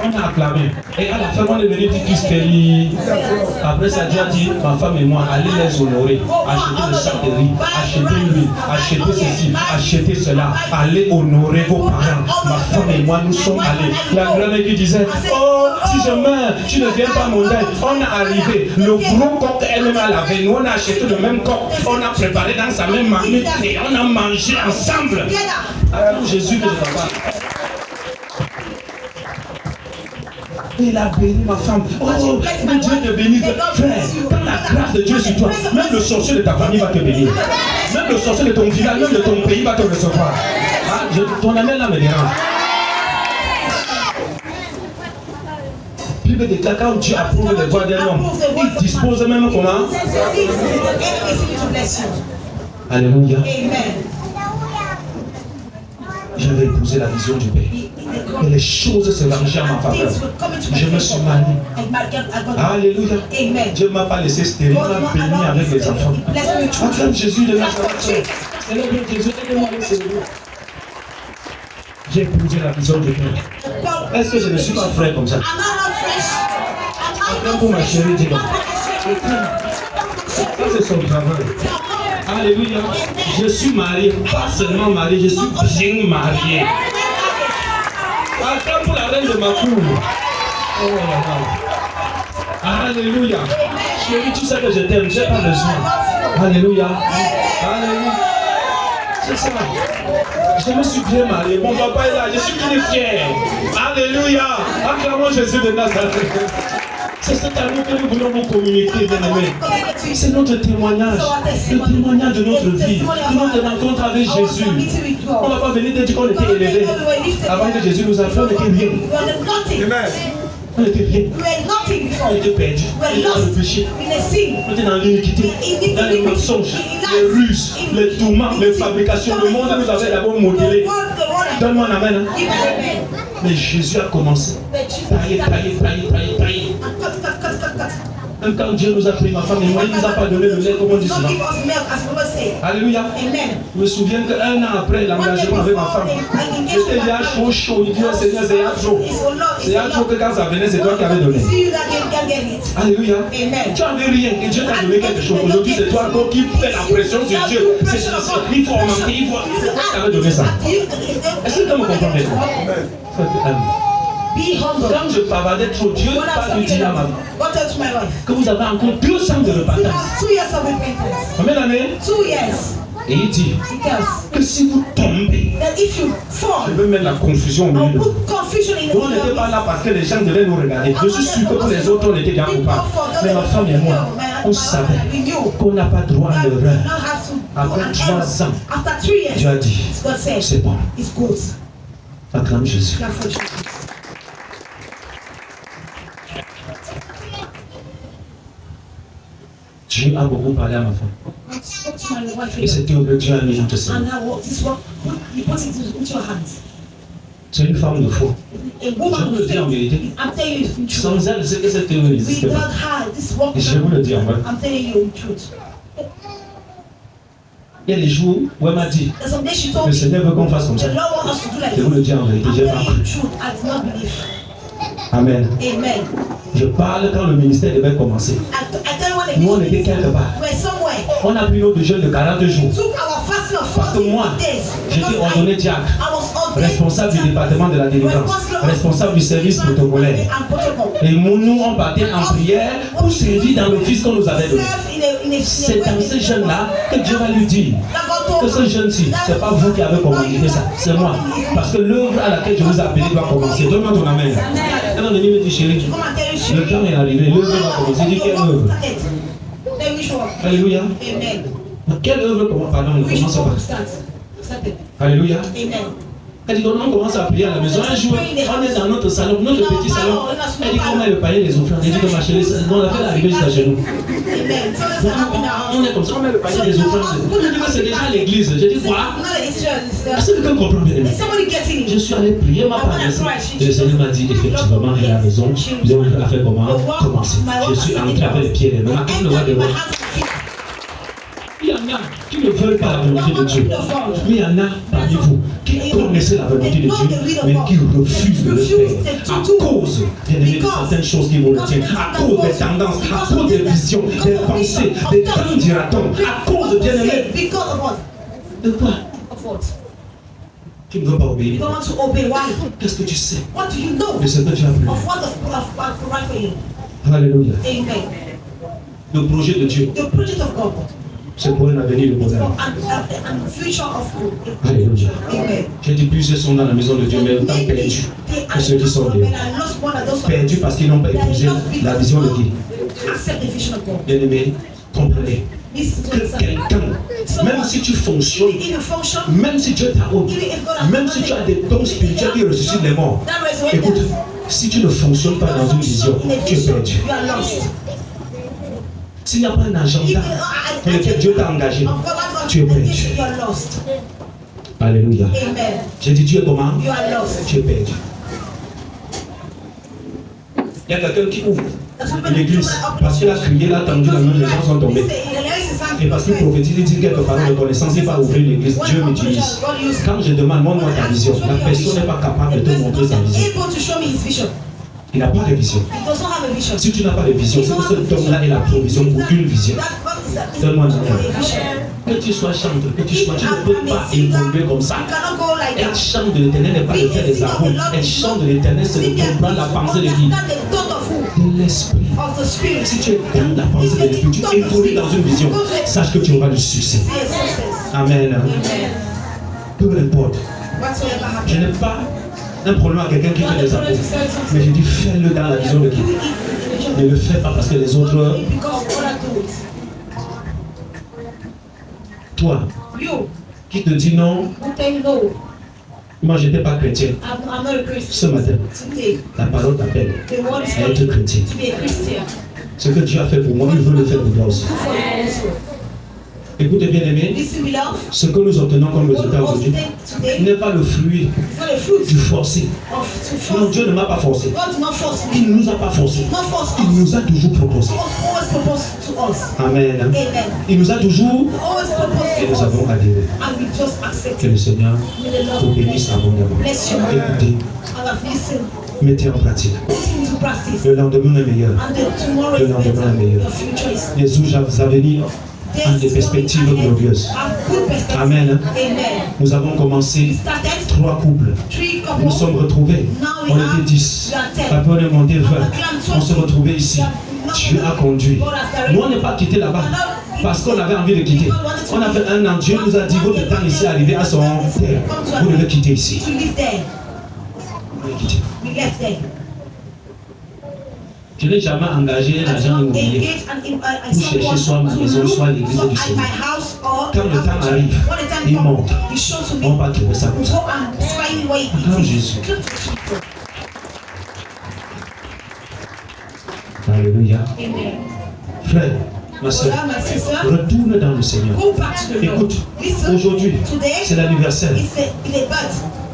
On a acclamé. Et à la fin, on est venu dire Christélie. Après ça, Dieu a dit, ma femme et moi, allez les honorer. Achetez le sac de riz, achetez l'huile, achetez ceci, achetez cela. Allez honorer vos parents. Ma femme et moi, nous sommes allés. La grand-mère qui disait, oh, si je meurs, tu ne viens pas à mon deuil. On est arrivé. Le gros coq elle-même a lavé. Nous, on a acheté le même coq. On a préparé dans sa même marmite et on a mangé ensemble. Alors, Jésus que je parle. Il a béni ma femme. Oh, que Dieu te bénisse. Frère, quand la grâce de Dieu sur toi, même le sorcier de ta famille va te bénir. Même le sorcier de ton village, même de ton pays va te recevoir. Ah, ton amen là me dérange. Bible déclare quand Dieu approuve les voies d'un homme, il dispose même comment? Alléluia. J'avais épousé la vision du Père. Et les choses se arrangent en ma faveur. Je me suis marié. Alléluia. Dieu ne m'a pas laissé stérile, il m'a béni avec les enfants. Acclame Jésus de Nazareth. Célèbre Jésus, aidez-moi à le célébrer. J'ai épousé la vision de Dieu. Est-ce que je ne suis pas frère comme ça? Acclame pour ma chérie, dis-moi. Ça, c'est son travail. Alléluia. Je suis marié, pas seulement marié, je suis bien marié. Acclame pour la reine de ma cour. Oh là là. Alléluia. Chérie, tu sais que je t'aime, j'ai pas besoin. Alléluia. Alléluia. C'est ça. Je me suis bien marié. Mon papa est là, je suis bien fier. Alléluia. Acclamons Jésus de Nazareth. C'est cet amour que nous voulons vous communiquer, bien-aimés. C'est notre témoignage, le témoignage de notre vie, de notre rencontre avec Jésus. On ne va pas venir te dire qu'on était élevé. Avant que Jésus nous appelle, on n'était rien. Amen. On n'était rien. On était perdu. On était dans le péché. On était dans l'iniquité, dans les mensonges, les ruses, les tourments, les fabrications. Le monde nous avait d'abord modélé. Donne-moi un amen. Mais Jésus a commencé. Tailler. Même quand Dieu nous a pris, ma femme et moi, il ne nous a pas donné le lait, comme on dit souvent. Alléluia. Je me souviens qu'un an après l'engagement avec ma femme, j'étais déjà chaud. Il dit, Seigneur, c'est chaud. C'est chaud que quand ça venait, c'est toi qui avais donné. Alléluia. Tu n'avais rien et Dieu t'a donné quelque chose. Aujourd'hui, c'est toi encore qui fais la pression sur Dieu. Il faut augmenter, il faut. C'est toi qui avais donné ça. Est-ce que tu me comprends maintenant? Quand je bavardais trop, Dieu pas lui dire à ma femme que vous avez encore 2 ans de repentance. Combien d'années? 2 years. Et il dit que si vous tombez, je veux mettre la confusion au milieu de vous. On n'était pas là parce que les gens devaient nous regarder. Je suis sûr que pour les autres, on était bien coupables. Mais ma femme et moi, on savait qu'on n'a pas droit à l'erreur. Après 3 ans, Dieu a dit, c'est bon. Acclame Jésus. Dieu a beaucoup parlé à ma femme. Et c'était au Dieu a mis entre ses mains. C'est une femme de foi. Je vous le dis en vérité. Sans elle, c'est que cette théorie n'existait pas. Et je vous le dis en vrai. Il y a des jours où elle m'a dit, le Seigneur veut qu'on fasse comme ça. Je vous le dis en vérité, j'ai pas cru. Amen. Je parle quand le ministère devait commencer. Nous, on était quelque part. On a pris notre jeûne de 40 jours. Parce que moi, j'étais ordonné diacre, responsable du département de la délivrance, responsable du service protocolaire. Et nous, on partait en prière pour servir dans l'office qu'on nous avait donné. C'est dans ce jeûne-là que Dieu va lui dire que ce jeûne-ci, ce n'est pas vous qui avez commandé ça, c'est moi. Parce que l'œuvre à laquelle je vous ai appelé doit commencer. Donne-moi ton amen. Alors, le me dit, chérie, le temps est arrivé, l'œuvre va commencer. Il dit, quelle œuvre? Alléluia. Quelle œuvre commence? Pardon, ne commence pas. Alléluia. Elle dit, on commence à prier à la maison. Un jour, on est dans notre salon, notre petit salon. Elle dit, comment elle paye les offrandes? Elle dit que ma chérie, on a fait l'arrivée jusqu'à chez nous. On est comme ça, on met le panier des offrandes. Elle dit que c'est déjà l'église. J'ai dit, quoi? Est-ce que quelqu'un comprend bien? Je suis allé prier ma part. Et le Seigneur m'a dit, effectivement, à la maison, l'œuvre a fait comment? Commencer. Je suis entré avec les pieds et les mains. Comme le roi des rois. Il y en a qui ne veulent pas la volonté de Dieu. Mais il y en a parmi vous qui connaissent la volonté de Dieu, mais qui refusent de le faire. À cause de certaines choses qui vont le dire, à cause des tendances, à cause des visions, des pensées, des temps dira-t-on, à cause de bien-aimés. De quoi? Tu ne veux pas obéir. Qu'est-ce que tu sais de ce que tu as appris? Alléluia. Le projet de Dieu. C'est pour un avenir de bonheur. Alléluia. J'ai dit plusieurs sont dans la maison de Dieu, mais autant perdus que ceux qui sont dehors. Perdus parce qu'ils n'ont pas épousé la vision de Dieu. Bien-aimés, comprenez que quelqu'un, même si tu fonctionnes, même si Dieu t'a honte, même si tu as des dons spirituels qui ressuscitent les morts, écoute, si tu ne fonctionnes pas dans une vision, tu es perdu. S'il n'y a pas un agenda pour lequel Dieu t'a engagé, tu es perdu. Alléluia. Amen. J'ai dit, tu es comment? You are lost. Tu es perdu. Il y a quelqu'un qui ouvre l'église parce qu'il a crié, il a tendu la main, les gens sont tombés. Et parce qu'il prophétise, il dit quelque part de connaissance, il va ouvrir l'église, Dieu m'utilise. Quand je demande, montre-moi ta vision, la personne n'est pas capable de te montrer sa vision. Il n'a pas de vision. Si tu n'as pas de vision, c'est que cet homme-là est la provision pour une vision. Donne-moi une que tu sois chanteur, que tu sois, tu ne peux pas évoluer comme ça. Un chant de l'éternel n'est pas de faire des arômes. Un chant de l'éternel, c'est de comprendre la pensée de qui? De l'esprit. Si tu es dans la pensée de l'esprit, tu évolues dans une vision, sache que tu auras du succès. Amen. Peu importe. Je n'ai pas un problème à quelqu'un qui fait des apôtres. Mais je dis, fais-le dans la vision de qui? Ne le fais pas parce que les autres. Toi, qui te dit non, moi je n'étais pas chrétien. Ce matin, la parole t'appelle à être chrétien. Ce que Dieu a fait pour moi, il veut le faire pour toi aussi. Écoutez bien aimé, ce que nous obtenons comme résultat aujourd'hui n'est pas le fruit du forcé. Non, Dieu ne m'a pas forcé. Il ne nous a pas forcé. Il nous a toujours proposé. Amen. Il nous a toujours et nous avons adhéré. Que le Seigneur vous bénisse abondamment. Écoutez, mettez en pratique. Le lendemain est meilleur. Le lendemain est meilleur. Les jours à venir ont des perspectives glorieuses. Amen. Nous avons commencé 3 couples. Nous nous sommes retrouvés. On était 10. Après on est monté 20. On se retrouvait ici. Dieu a conduit. Nous on n'est pas quitté là-bas parce qu'on avait envie de quitter. On a fait 1 an. Dieu nous a dit votre temps ici est arrivé à son terme. Vous devez quitter ici. Vous devez quitter. Je n'ai jamais engagé un agent immobilier pour chercher soit ma maison, soit l'église du Seigneur. Quand le temps arrive, il monte. On va trouver ça comme ça. Quand Jésus. Alléluia. Frère, ma soeur, retourne dans le Seigneur. Écoute, aujourd'hui, c'est l'anniversaire.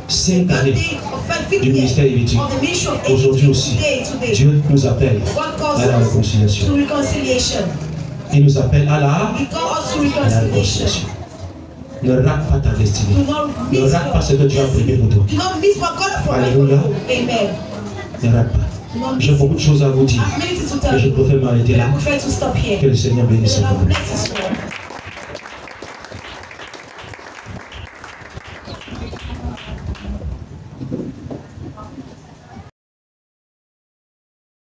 5 années du ministère héritier. Aujourd'hui aussi, Dieu nous appelle à la réconciliation. Il nous appelle à la réconciliation. Ne rate pas ta destinée. Ne rate pas ce que Dieu a prévu pour toi. Alléluia. Ne rate pas. J'ai beaucoup de choses à vous dire. Mais je préfère m'arrêter là. Que le Seigneur bénisse.